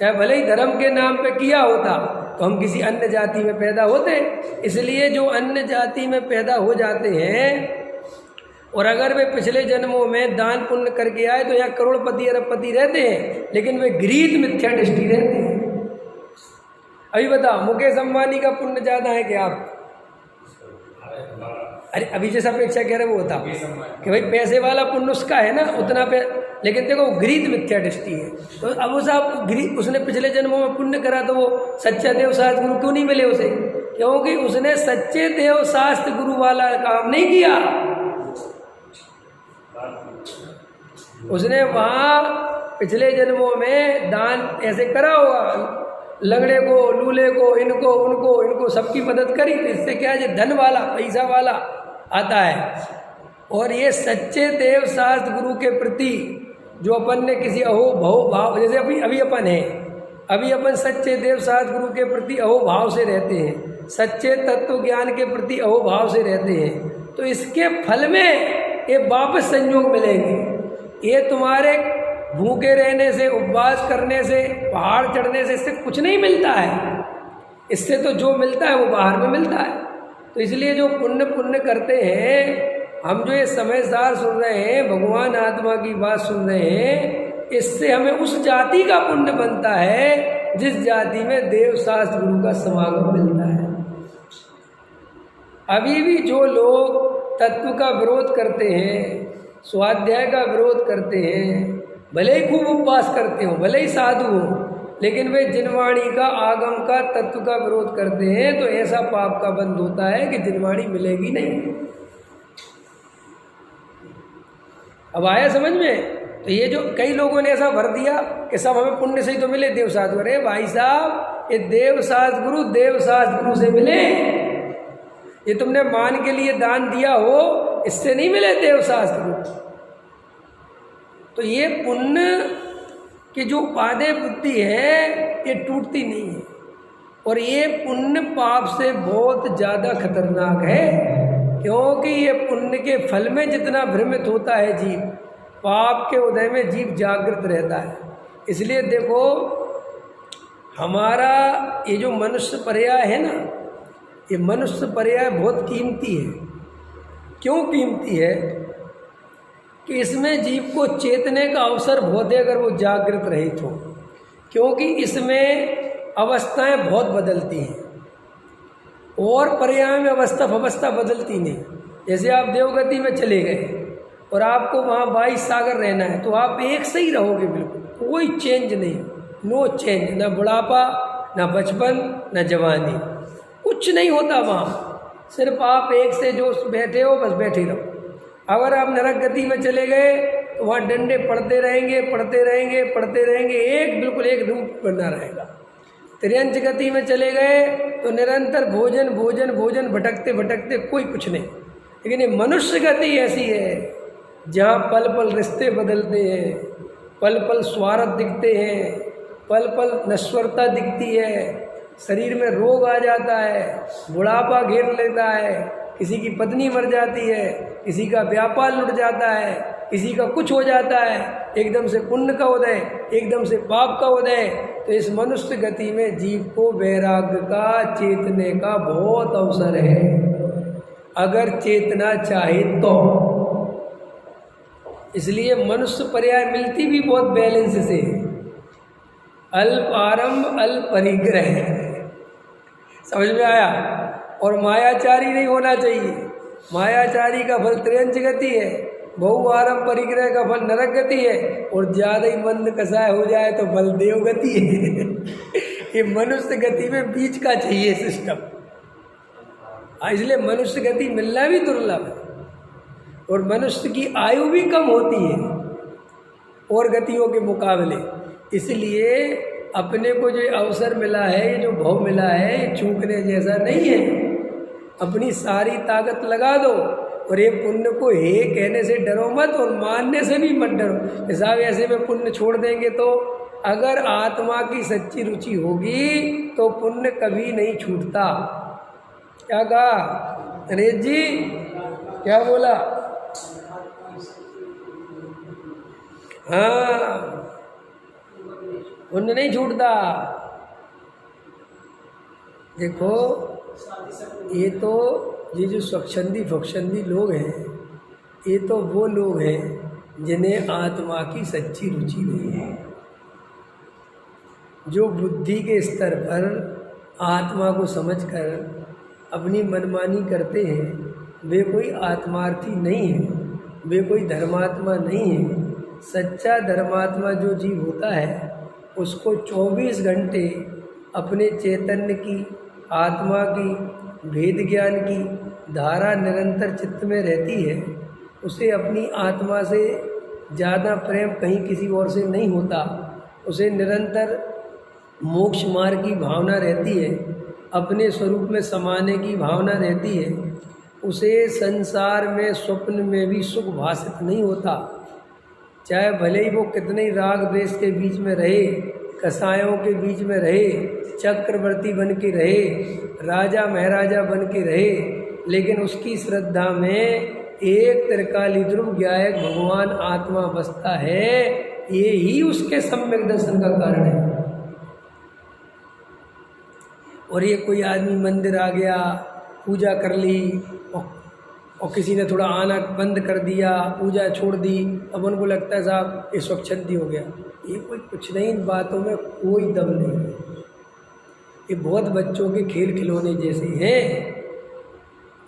चाहे भले ही धर्म के नाम पे किया होता, तो हम किसी अन्य जाति में पैदा होते। इसलिए जो अन्य जाति में पैदा हो जाते हैं और अगर वे पिछले जन्मों में दान पुण्य करके आए तो यहाँ करोड़पति अरबपति रहते हैं, लेकिन वे गृहीत मिथ्या दृष्टि रहते हैं। अभी बताओ, मुकेश अंबानी का पुण्य ज़्यादा है क्या आप? अरे अभी जैसा अपेक्षा कह रहे वो होता कि भाई पैसे वाला पुण्य उसका है ना उतना पे, लेकिन देखो गृहीत मिथ्या दृष्टि है। तो अब वो साहब उसने पिछले जन्मों में पुण्य करा तो वो सच्चा देव शास्त्र गुरु क्यों नहीं मिले उसे? क्योंकि उसने सच्चे देव शास्त्र गुरु वाला काम नहीं किया। उसने वहाँ पिछले जन्मों में दान ऐसे करा होगा, लंगड़े को, लूले को, इनको उनको इनको सबकी मदद करी, तो इससे क्या है, धन वाला पैसा वाला आता है। और ये सच्चे देव शास्त्र गुरु के प्रति जो अपन ने किसी अहो भाव, जैसे अभी अपन है, अभी अपन सच्चे देव शास्त्र गुरु के प्रति अहो भाव से रहते हैं, सच्चे तत्व ज्ञान के प्रति अहो भाव से रहते हैं, तो इसके फल में ये वापस संयोग मिलेंगे। ये तुम्हारे भूखे रहने से, उपवास करने से, पहाड़ चढ़ने से इससे कुछ नहीं मिलता है। इससे तो जो मिलता है वो बाहर में मिलता है। तो इसलिए जो पुण्य पुण्य करते हैं, हम जो ये समय सार सुन रहे हैं, भगवान आत्मा की बात सुन रहे हैं, इससे हमें उस जाति का पुण्य बनता है जिस जाति में देव शास्त्र गुरु का समागम मिलता है। अभी भी जो लोग तत्व का विरोध करते हैं, स्वाध्याय का विरोध करते हैं, भले ही खूब उपवास करते हो, भले ही साधु हो, लेकिन वे जिनवाणी का आगम का तत्व का विरोध करते हैं, तो ऐसा पाप का बंध होता है कि जिनवाणी मिलेगी नहीं। अब आया समझ में? तो ये जो कई लोगों ने ऐसा भर दिया कि सब हमें पुण्य से ही तो मिले देव शास्त्र। अरे भाई साहब, ये देव शास्त्र गुरु से मिले। ये तुमने मान के लिए दान दिया हो, इससे नहीं मिले देव शास्त्र गुरु। तो ये पुण्य कि जो उपादेय बुद्धि है ये टूटती नहीं है, और ये पुण्य पाप से बहुत ज़्यादा खतरनाक है, क्योंकि ये पुण्य के फल में जितना भ्रमित होता है जीव, पाप के उदय में जीव जागृत रहता है। इसलिए देखो, हमारा ये जो मनुष्य पर्याय है ना, ये मनुष्य पर्याय बहुत कीमती है। क्यों कीमती है? कि इसमें जीव को चेतने का अवसर बहुत है, अगर वो जागृत रहित हो। क्योंकि इसमें अवस्थाएं बहुत बदलती हैं, और पर्याय में अवस्था बदलती नहीं। जैसे आप देवगति में चले गए और आपको वहाँ 22 सागर रहना है, तो आप एक से ही रहोगे, बिल्कुल कोई चेंज नहीं, नो चेंज, ना बुढ़ापा, ना बचपन, ना जवानी, कुछ नहीं होता वहाँ। सिर्फ आप एक से जो बैठे हो बस बैठे रहो। अगर आप नरक गति में चले गए तो वहाँ डंडे पड़ते रहेंगे, एक बिल्कुल एक रूप बना रहेगा। त्रियंच गति में चले गए तो निरंतर भोजन भटकते कोई कुछ नहीं। लेकिन ये मनुष्य गति ऐसी है जहाँ पल पल रिश्ते बदलते हैं, पल पल स्वार्थ दिखते हैं, पल पल नश्वरता दिखती है, शरीर में रोग आ जाता है, बुढ़ापा घेर लेता है, किसी की पत्नी मर जाती है, किसी का व्यापार लुट जाता है, किसी का कुछ हो जाता है, एकदम से पुण्य का उदय, एकदम से पाप का उदय। तो इस मनुष्य गति में जीव को वैराग्य का, चेतने का बहुत अवसर है, अगर चेतना चाहे तो। इसलिए मनुष्य पर्याय मिलती भी बहुत बैलेंस से, अल्प आरंभ अल्प परिग्रह, समझ में आया? और मायाचारी नहीं होना चाहिए। मायाचारी का फल त्रियंच गति है, बहु आरंभ परिग्रह का फल नरक गति है, और ज़्यादा ही मंद कसाय हो जाए तो फल देव गति है। ये मनुष्य गति में बीच का चाहिए सिस्टम। इसलिए मनुष्य गति मिलना भी दुर्लभ है, और मनुष्य की आयु भी कम होती है और गतियों के मुकाबले। इसलिए अपने को जो अवसर मिला है, ये जो भव मिला है, ये चूकने जैसा नहीं है। अपनी सारी ताकत लगा दो, और ये पुण्य को हे कहने से डरो मत, और मानने से भी मत डरो। साहब ऐसे में पुण्य छोड़ देंगे तो, अगर आत्मा की सच्ची रुचि होगी तो पुण्य कभी नहीं छूटता। क्या कहा नरेश जी? क्या बोला? हाँ, पुण्य नहीं छूटता। देखो, ये जो स्वच्छंदी भक्षंदी लोग हैं, ये तो वो लोग हैं जिन्हें आत्मा की सच्ची रुचि नहीं है। जो बुद्धि के स्तर पर आत्मा को समझकर अपनी मनमानी करते हैं, वे कोई आत्मार्थी नहीं है, वे कोई धर्मात्मा नहीं है। सच्चा धर्मात्मा जो जीव होता है, उसको 24 घंटे अपने चैतन्य की, आत्मा की, भेद ज्ञान की धारा निरंतर चित्त में रहती है। उसे अपनी आत्मा से ज़्यादा प्रेम कहीं किसी और से नहीं होता। उसे निरंतर मोक्ष मार्ग की भावना रहती है, अपने स्वरूप में समाने की भावना रहती है। उसे संसार में स्वप्न में भी सुख भासित नहीं होता, चाहे भले ही वो कितने ही राग द्वेष के बीच में रहे, कसायों के बीच में रहे, चक्रवर्ती बन के रहे, राजा महाराजा बन के रहे, लेकिन उसकी श्रद्धा में एक त्रिकाली ध्रुव ज्ञायक भगवान आत्मा बसता है। ये ही उसके सम्यक दर्शन का कारण है। और ये कोई आदमी मंदिर आ गया, पूजा कर ली और किसी ने थोड़ा आना बंद कर दिया, पूजा छोड़ दी, अब उनको लगता है साहब ये स्वच्छंदी हो गया। ये कोई कुछ नहीं, इन बातों में कोई दम नहीं है। ये बहुत बच्चों के खेल खिलौने जैसे हैं।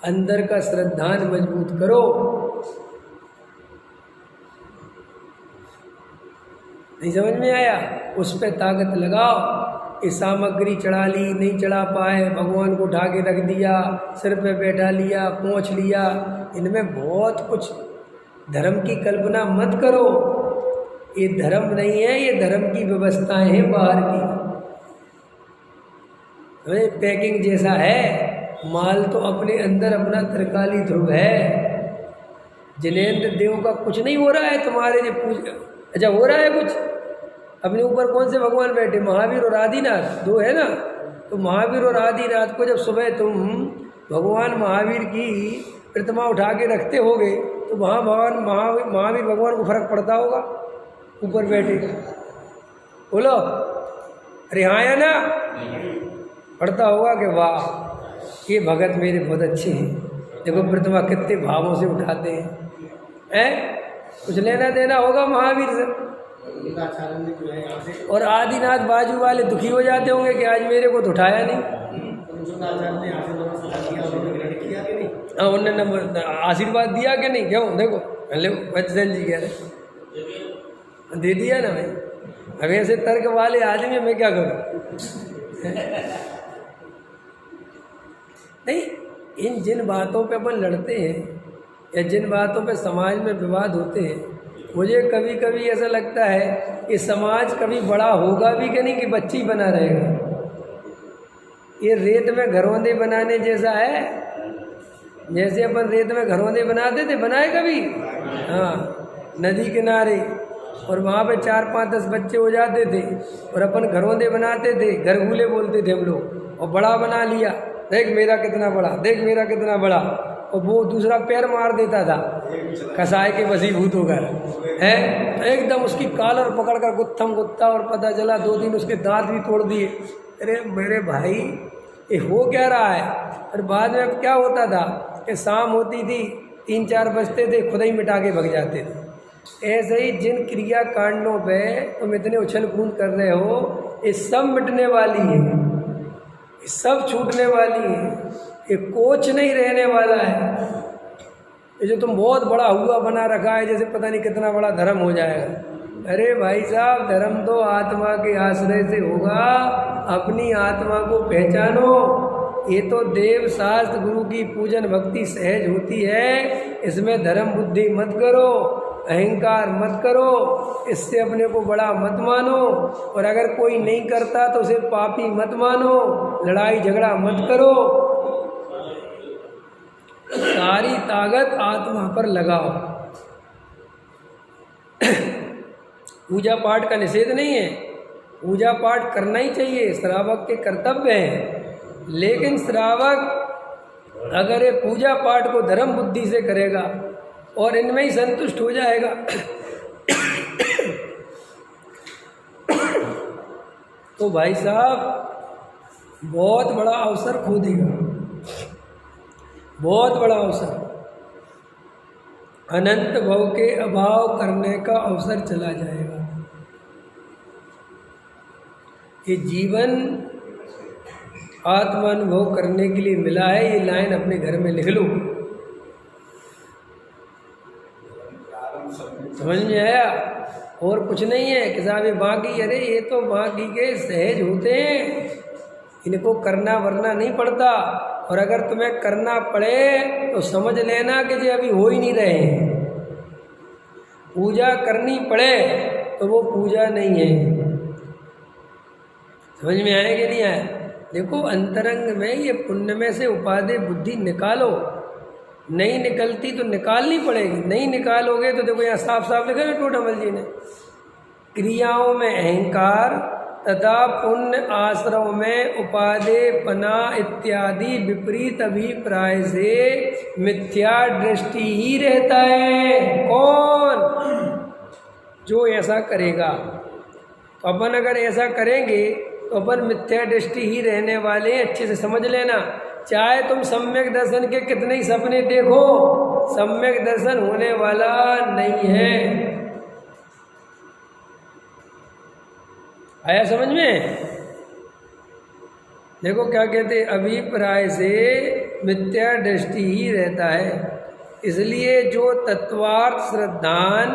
अंदर का श्रद्धान मजबूत करो। नहीं समझ में आया? उस पर ताकत लगाओ। ये सामग्री चढ़ा ली, नहीं चढ़ा पाए, भगवान को उठा के रख दिया, सिर पे बैठा लिया, पहुँच लिया, इनमें बहुत कुछ धर्म की कल्पना मत करो। ये धर्म नहीं है, ये धर्म की व्यवस्थाएं हैं बाहर की। पैकिंग जैसा है, माल तो अपने अंदर अपना त्रिकाली ध्रुव है। जिनेंद्र देव का कुछ नहीं हो रहा है तुम्हारे जो पूजा। अच्छा हो रहा है कुछ? अपने ऊपर कौन से भगवान बैठे? महावीर और आदिनाथ, दो है ना। तो महावीर और आदिनाथ को जब सुबह तुम भगवान महावीर की प्रतिमा उठा के रखते होगे तो वहाँ भगवान महावीर भगवान को फर्क पड़ता होगा ऊपर बैठे? बोलो अरे हाँ या ना? पड़ता होगा कि वाह ये भगत मेरे बहुत अच्छे हैं, देखो प्रतिमा कितने भावों से उठाते हैं। कुछ लेना देना होगा महावीर से। और आदिनाथ बाजू वाले दुखी हो जाते होंगे कि आज मेरे को तो उठाया नहीं। हाँ उन्होंने आशीर्वाद दिया कि नहीं? क्यों देखो वत्सल जी कह रहे दे दिया ना भाई। अब ऐसे तर्क वाले आदमी मैं क्या करूँ? नहीं, इन जिन बातों पे अपन लड़ते हैं या जिन बातों पे समाज में विवाद होते हैं, मुझे कभी कभी ऐसा लगता है कि समाज कभी बड़ा होगा भी कि नहीं कि बच्ची बना रहेगा। ये रेत में घरौंदे बनाने जैसा है। जैसे अपन रेत में घरौंदे बनाते थे, बनाए कभी? हाँ, नदी किनारे, और वहाँ पे 4, 5, 10 बच्चे हो जाते थे और अपन घरौंदे बनाते थे, घरगुले बोलते थे हम लोग, और बड़ा बना लिया, देख मेरा कितना बड़ा, देख मेरा कितना बड़ा, और वो दूसरा पैर मार देता था कसाई के वसीभूत होकर है, एकदम उसकी कॉलर पकड़कर गुत्थम गुत्था, और पता चला 2 दिन उसके दांत भी तोड़ दिए। अरे मेरे भाई ये हो क्या रहा है? और बाद में अब क्या होता था कि शाम होती थी, 3-4 बजते थे, खुद ही मिटा के भग जाते थे। ऐसे ही जिन क्रिया कांडों पे तुम इतने उछल कूद कर रहे हो, ये सब मिटने वाली है, ये सब छूटने वाली है, ये कोच नहीं रहने वाला है। ये जो तुम बहुत बड़ा हुआ बना रखा है, जैसे पता नहीं कितना बड़ा धर्म हो जाएगा। अरे भाई साहब, धर्म तो आत्मा के आश्रय से होगा। अपनी आत्मा को पहचानो। ये तो देव शास्त्र गुरु की पूजन भक्ति सहज होती है। इसमें धर्म बुद्धि मत करो, अहंकार मत करो, इससे अपने को बड़ा मत मानो। और अगर कोई नहीं करता तो उसे पापी मत मानो। लड़ाई झगड़ा मत करो। सारी ताकत आत्मा पर लगाओ। पूजा पाठ का निषेध नहीं है, पूजा पाठ करना ही चाहिए, श्रावक के कर्तव्य है। लेकिन श्रावक अगर ये पूजा पाठ को धर्म बुद्धि से करेगा और इनमें ही संतुष्ट हो जाएगा तो भाई साहब बहुत बड़ा अवसर खो देगा, बहुत बड़ा अवसर। अनंत भव के अभाव करने का अवसर चला जाएगा। ये जीवन आत्मानुभव करने के लिए मिला है। ये लाइन अपने घर में लिख लो। समझ में आया? और कुछ नहीं है कि साहब ये बाकी, अरे ये तो बाकी के सहज होते हैं, इनको करना वरना नहीं पड़ता। और अगर तुम्हें करना पड़े तो समझ लेना कि ये अभी हो ही नहीं रहे हैं। पूजा करनी पड़े तो वो पूजा नहीं है। समझ में आया कि नहीं आया? देखो अंतरंग में ये पुण्य में से उपादेय बुद्धि निकालो। नहीं निकलती तो निकालनी पड़ेगी। नहीं निकालोगे तो देखो यहाँ साफ साफ लिखा है टोटामल जी ने, क्रियाओं में अहंकार तथा पुण्य आश्रम में उपादेय पना इत्यादि विपरीत अभिप्राय से मिथ्या दृष्टि ही रहता है। कौन? जो ऐसा करेगा। तो अपन अगर ऐसा करेंगे तो अपन मिथ्या दृष्टि ही रहने वाले हैं, अच्छे से समझ लेना। चाहे तुम सम्यक दर्शन के कितने ही सपने देखो, सम्यक दर्शन होने वाला नहीं है। आया समझ में? देखो क्या कहते, अभिप्राय से मिथ्या दृष्टि ही रहता है। इसलिए जो तत्वार्थ श्रद्धान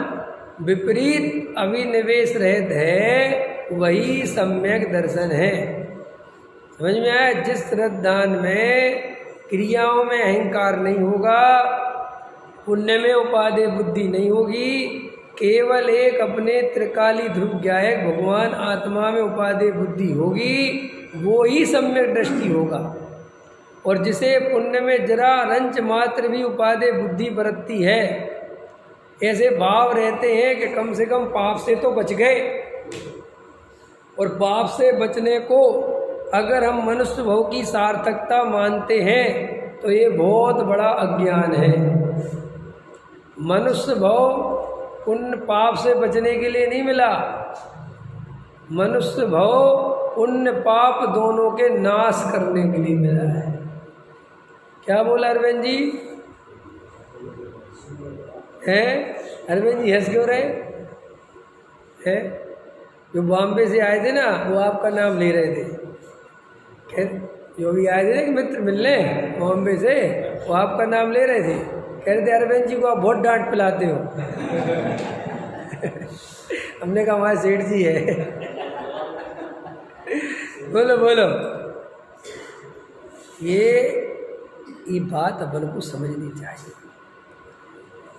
विपरीत अभिनिवेश रहित है वही सम्यक दर्शन है। समझ में आया? जिस श्रद्धान में क्रियाओं में अहंकार नहीं होगा, पुण्य में उपादेय बुद्धि नहीं होगी, केवल एक अपने त्रिकाली ध्रुव ज्ञायक भगवान आत्मा में उपादेय बुद्धि होगी, वो ही सम्यक दृष्टि होगा। और जिसे पुण्य में जरा रंच मात्र भी उपादेय बुद्धि बरतती है, ऐसे भाव रहते हैं कि कम से कम पाप से तो बच गए। और पाप से बचने को अगर हम मनुष्य भव की सार्थकता मानते हैं तो ये बहुत बड़ा अज्ञान है। मनुष्य भव पुण्य पाप से बचने के लिए नहीं मिला, मनुष्य भव पुण्य पाप दोनों के नाश करने के लिए मिला है। क्या बोला अरविंद जी? हैं अरविंद जी हंस क्यों रहे हैं? जो बॉम्बे से आए थे ना, वो आपका नाम ले रहे थे। जो भी आए थे ना कि मित्र मिलने बॉम्बे से, वो आपका नाम ले रहे थे। कह रहे थे अरविंद जी को आप बहुत डांट पिलाते हो। हमने कहा हमारे सेठ जी है। बोलो बोलो। ये बात अपन को समझनी चाहिए।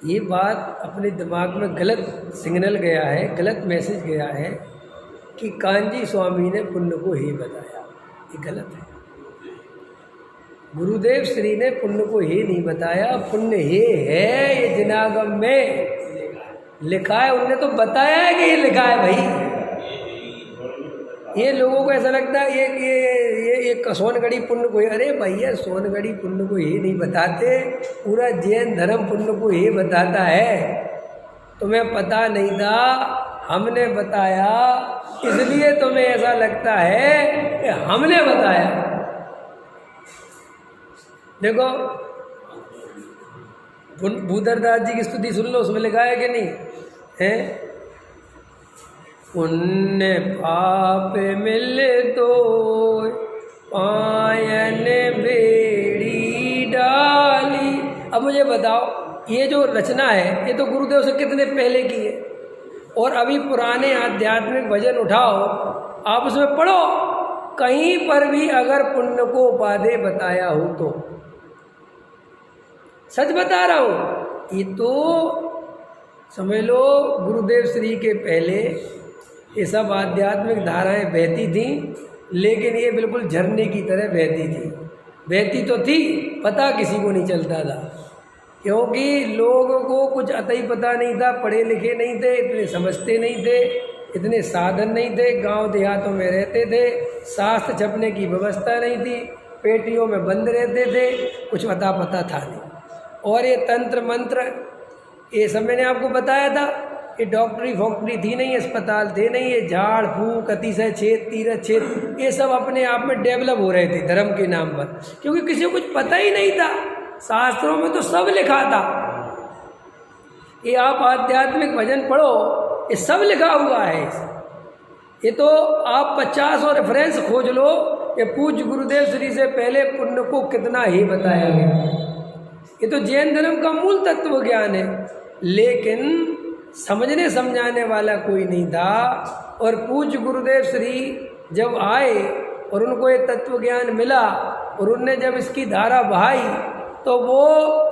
ये बात अपने दिमाग में गलत सिग्नल गया है, गलत मैसेज गया है कि कांजी स्वामी ने पुण्य को ही बताया। ये गलत है। गुरुदेव श्री ने पुण्य को ही नहीं बताया, पुण्य ही है। ये जिनागम में लिखा है, उनने तो बताया है कि ये लिखा है भाई। ये लोगों को ऐसा लगता है ये सोनगढ़ी पुण्य को, अरे भैया सोनगढ़ी पुण्य को ही नहीं बताते, पूरा जैन धर्म पुण्य को ही बताता है। तुम्हें पता नहीं था, हमने बताया, इसलिए तुम्हें ऐसा लगता है कि हमने बताया। देखो भूधरदास जी की स्तुति सुन लो, उसमें लिखा है कि नहीं है? पुण्य पाप मिल दो पायन बेड़ी डाली। अब मुझे बताओ, ये जो रचना है ये तो गुरुदेव से कितने पहले की है, और अभी पुराने आध्यात्मिक भजन उठाओ, आप उसमें पढ़ो, कहीं पर भी अगर पुण्य को उपादेय बताया हो तो, सच बता रहा हूँ, ये तो समझ लो गुरुदेव श्री के पहले ये सब आध्यात्मिक धाराएं बहती थीं, लेकिन ये बिल्कुल झरने की तरह बहती थी। बहती तो थी, पता किसी को नहीं चलता था, क्योंकि लोगों को कुछ अतई पता नहीं था, पढ़े लिखे नहीं थे, इतने समझते नहीं थे, इतने साधन नहीं थे, गांव देहातों में रहते थे, शास्त्र छपने की व्यवस्था नहीं थी, पेटियों में बंद रहते थे, कुछ अता पता था नहीं। और ये तंत्र मंत्र, ये सब मैंने आपको बताया था, ये डॉक्टरी फॉक्टरी थी नहीं, अस्पताल थे नहीं, ये झाड़ फूक अतिशय छेद तीरथ छेद, ये सब अपने आप में डेवलप हो रहे थे धर्म के नाम पर, क्योंकि किसी को कुछ पता ही नहीं था। शास्त्रों में तो सब लिखा था। ये आप आध्यात्मिक भजन पढ़ो, ये सब लिखा हुआ है। ये तो आप 50 और रेफरेंस खोज लो, ये पूज्य गुरुदेव श्री से पहले पुण्य को कितना ही बताया गया। ये तो जैन धर्म का मूल तत्व ज्ञान है, लेकिन समझने समझाने वाला कोई नहीं था। और पूज्य गुरुदेव श्री जब आए और उनको ये तत्व ज्ञान मिला और उनने जब इसकी धारा बहाई, तो वो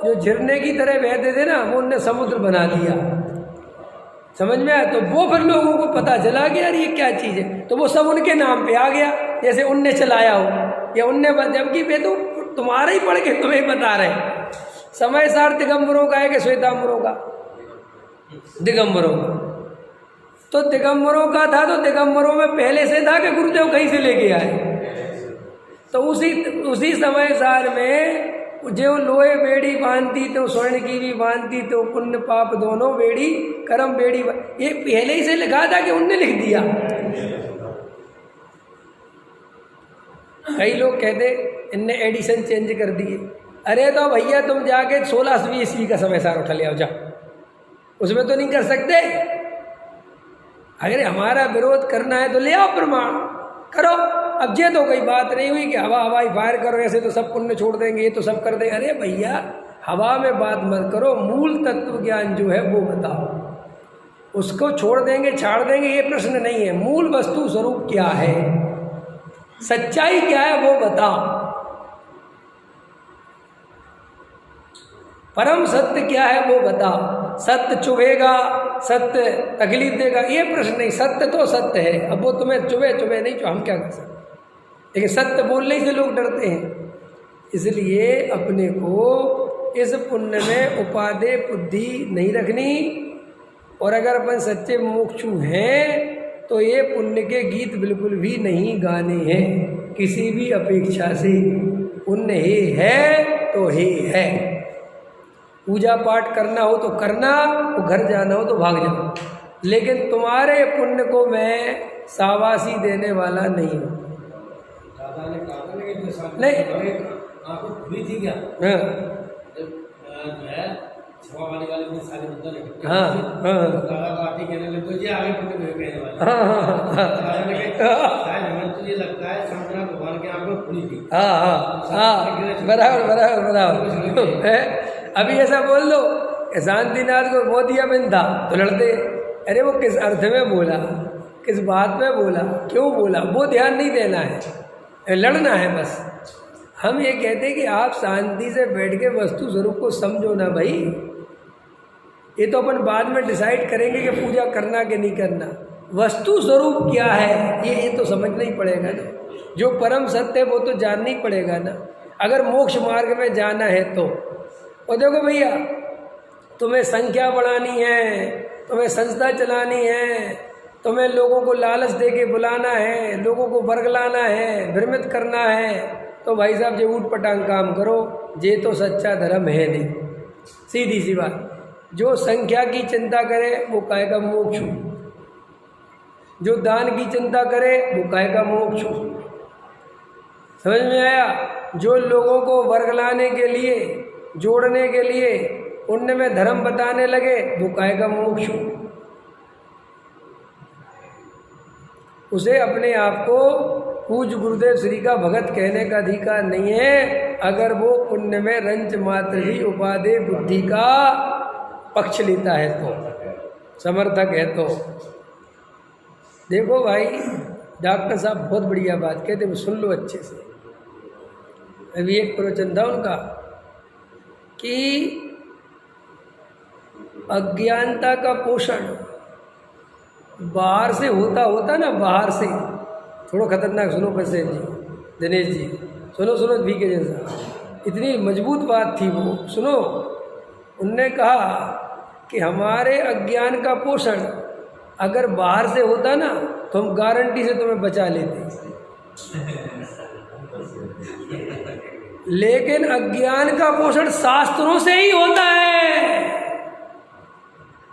जो झरने की तरह बहते थे ना, वो उनने समुद्र बना दिया। समझ में आया? तो वो फिर लोगों को पता चला कि यार ये क्या चीज़ है, तो वो सब उनके नाम पे आ गया, जैसे उनने चलाया हो या उनने, जबकि वे तो तुम्हारा ही पढ़ के तुम्हें बता रहे। समय सार दिगंबरों का है कि श्वेतांबरों का? दिगंबरों का। तो दिगंबरों का था, तो दिगंबरों में पहले से था कि गुरुदेव कहीं से लेके आए। तो उसी समय सार में जो लोहे बेड़ी बांधती तो स्वर्ण की भी बांधती, तो पुण्य पाप दोनों बेड़ी कर्म बेड़ी, ये पहले ही से लिखा था कि उनने लिख दिया। कई लोग कहते इनने एडिशन चेंज कर दिए। अरे तो भैया तुम जाके 16वीं ईस्वी का समाचार उठा ले आओ, जाओ, उसमें तो नहीं कर सकते। अगर हमारा विरोध करना है तो ले आओ प्रमाण, करो। अब ये तो कोई बात नहीं हुई कि हवाई फायर करो, ऐसे तो सब पुण्य छोड़ देंगे, ये तो सब कर देंगे। अरे भैया हवा में बात मत करो, मूल तत्व ज्ञान जो है वो बताओ। उसको छोड़ देंगे छाड़ देंगे ये प्रश्न नहीं है, मूल वस्तु स्वरूप क्या है, सच्चाई क्या है वो बताओ। परम सत्य क्या है वो बताओ। सत्य चुभेगा, सत्य तकलीफ देगा, ये प्रश्न नहीं। सत्य तो सत्य है, अब वो तुम्हें चुभे नहीं, तो हम क्या कर सकते। लेकिन सत्य बोलने से लोग डरते हैं, इसलिए अपने को इस पुण्य में उपादेय बुद्धि नहीं रखनी। और अगर अपन सच्चे मुमुक्षु हैं तो ये पुण्य के गीत बिल्कुल भी नहीं गाने हैं किसी भी अपेक्षा से। पुण्य ही है तो ही है। पूजा पाठ करना हो तो करना, वो घर जाना हो तो भाग जाओ, लेकिन तुम्हारे पुण्य को मैं शाबाशी देने वाला नहीं हूँ। दादा ने कहा था कि नहीं आपको खुली थी क्या? हाँ जो है सभा वाली में सारे मुद्दा निकलते हाँ हाँ दादा पार्टी कहने लगे तो ये आगे पुण्य में कहने वाले। हाँ दादा ने कहा शायद हमें तो ये लगता है शंकरनाथ भगवान के आपको खुली थी। हाँ बराबर है। अभी ऐसा बोल दो कि शांतिनाथ को मोतिया बिन था तो लड़ते। अरे वो किस अर्थ में बोला, किस बात में बोला, क्यों बोला, वो ध्यान नहीं देना है, लड़ना है बस। हम ये कहते हैं कि आप शांति से बैठ के वस्तु स्वरूप को समझो ना भाई। ये तो अपन बाद में डिसाइड करेंगे कि पूजा करना कि नहीं करना। वस्तु स्वरूप क्या है ये तो समझना ही पड़ेगा ना। जो परम सत्य है वो तो जानना ही पड़ेगा ना। अगर मोक्ष मार्ग में जाना है तो। और देखो भैया, तुम्हें संख्या बढ़ानी है, तुम्हें संस्था चलानी है, तुम्हें लोगों को लालच दे के बुलाना है, लोगों को बरगलाना है, भ्रमित करना है, तो भाई साहब ये ऊट पटांग काम करो, ये तो सच्चा धर्म है नहीं। सीधी सी बात। जो संख्या की चिंता करे वो कायेगा मोक्ष, जो दान की चिंता करे वो कायेगा मोक्ष। समझ में आया? जो लोगों को वर्गलाने के लिए, जोड़ने के लिए, उनमें में धर्म बताने लगे वो कायेगा मोक्ष। उसे अपने आप को पूज्य गुरुदेव श्री का भगत कहने का अधिकार नहीं है अगर वो पुण्य में रंच मात्र ही उपादेय बुद्धि का पक्ष लेता है तो, समर्थक है तो। देखो भाई, डॉक्टर साहब बहुत बढ़िया बात कहते, वो सुन लो अच्छे से। अभी एक प्रवचन था उनका कि अज्ञानता का पोषण बाहर से होता ना, बाहर से। थोड़ा खतरनाक सुनो प्रसेन जी, दिनेश जी, सुनो बीके जैसा, इतनी मजबूत बात थी वो, सुनो। उनने कहा कि हमारे अज्ञान का पोषण अगर बाहर से होता ना तो हम गारंटी से तुम्हें बचा लेते, लेकिन अज्ञान का पोषण शास्त्रों से ही होता है,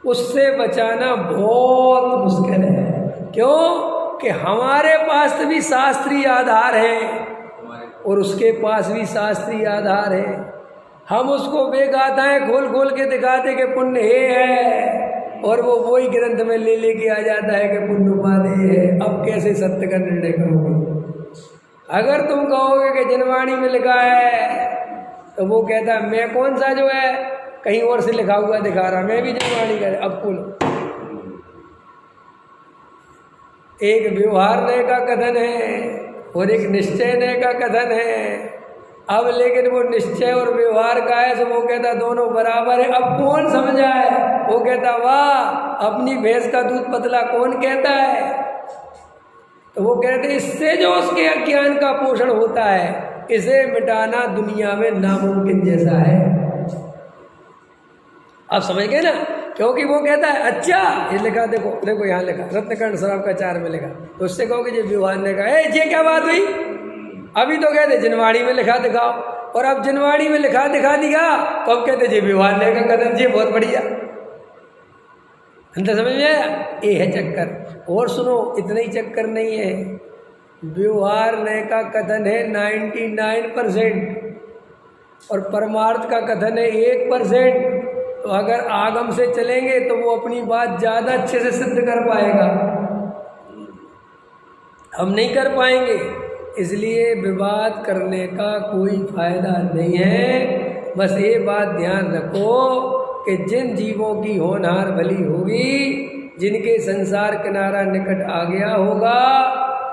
उससे बचाना बहुत मुश्किल है। क्यों? कि हमारे पास भी शास्त्रीय आधार है और उसके पास भी शास्त्रीय आधार है। हम उसको बेगाताएं खोल खोल के दिखाते कि पुण्य है, और वो वही ग्रंथ में ले लेके आ जाता है कि पुण्य उपादेय है। अब कैसे सत्य का निर्णय करोगे? अगर तुम कहोगे कि जनवाणी में लिखा है तो वो कहता है मैं कौन सा जो है कहीं और से लिखा हुआ दिखा रहा, मैं भी जनवाणी कर। अब बोलो, एक व्यवहार का कथन है और एक निश्चय का कथन है। अब लेकिन वो निश्चय और व्यवहार का है तो वो कहता दोनों बराबर है। अब कौन समझाए? वो कहता वाह, अपनी भैंस का दूध पतला कौन कहता है? तो वो कहते इससे जो उसके अज्ञान का पोषण होता है, इसे मिटाना दुनिया में नामुमकिन जैसा है। आप समझ गए ना? क्योंकि वो कहता है अच्छा ये लिखा, देखो देखो यहाँ लिखा, रत्नकर्ण शराब का 4 में लिखा, तो उससे कहोगे ये व्यवहार ने कहा ये क्या बात हुई? अभी तो कहते जनवाणी में लिखा दिखाओ, और अब जनवाणी में लिखा दिखा दिया तो अब कहते ये व्यवहार ने का कदम, ये बहुत बढ़िया। अंदर समझ में आया? ये है चक्कर। और सुनो, इतना ही चक्कर नहीं है, व्यवहार नय का कथन है 99% और परमार्थ का कथन है 1%। तो अगर आगम से चलेंगे तो वो अपनी बात ज़्यादा अच्छे से सिद्ध कर पाएगा, हम नहीं कर पाएंगे। इसलिए विवाद करने का कोई फायदा नहीं है। बस ये बात ध्यान रखो कि जिन जीवों की होनहार भली होगी, जिनके संसार किनारा निकट आ गया होगा,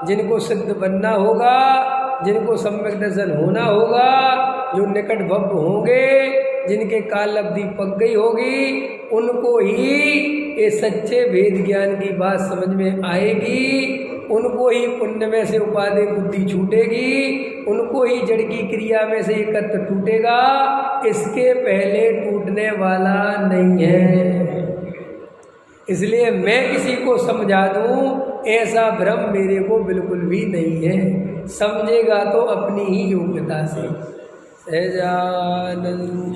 जिनको सिद्ध बनना होगा, जिनको सम्यक दर्शन होना होगा, जो निकट भव्य होंगे, जिनके काल अवधि पक गई होगी, उनको ही ये सच्चे वेद ज्ञान की बात समझ में आएगी, उनको ही पुण्य में से उपादेय बुद्धि छूटेगी, उनको ही जड़ की क्रिया में से एकत्र टूटेगा। इसके पहले टूटने वाला नहीं है। इसलिए मैं किसी को समझा दूं ऐसा भ्रम मेरे को बिल्कुल भी नहीं है। समझेगा तो अपनी ही योग्यता से। सहजानंद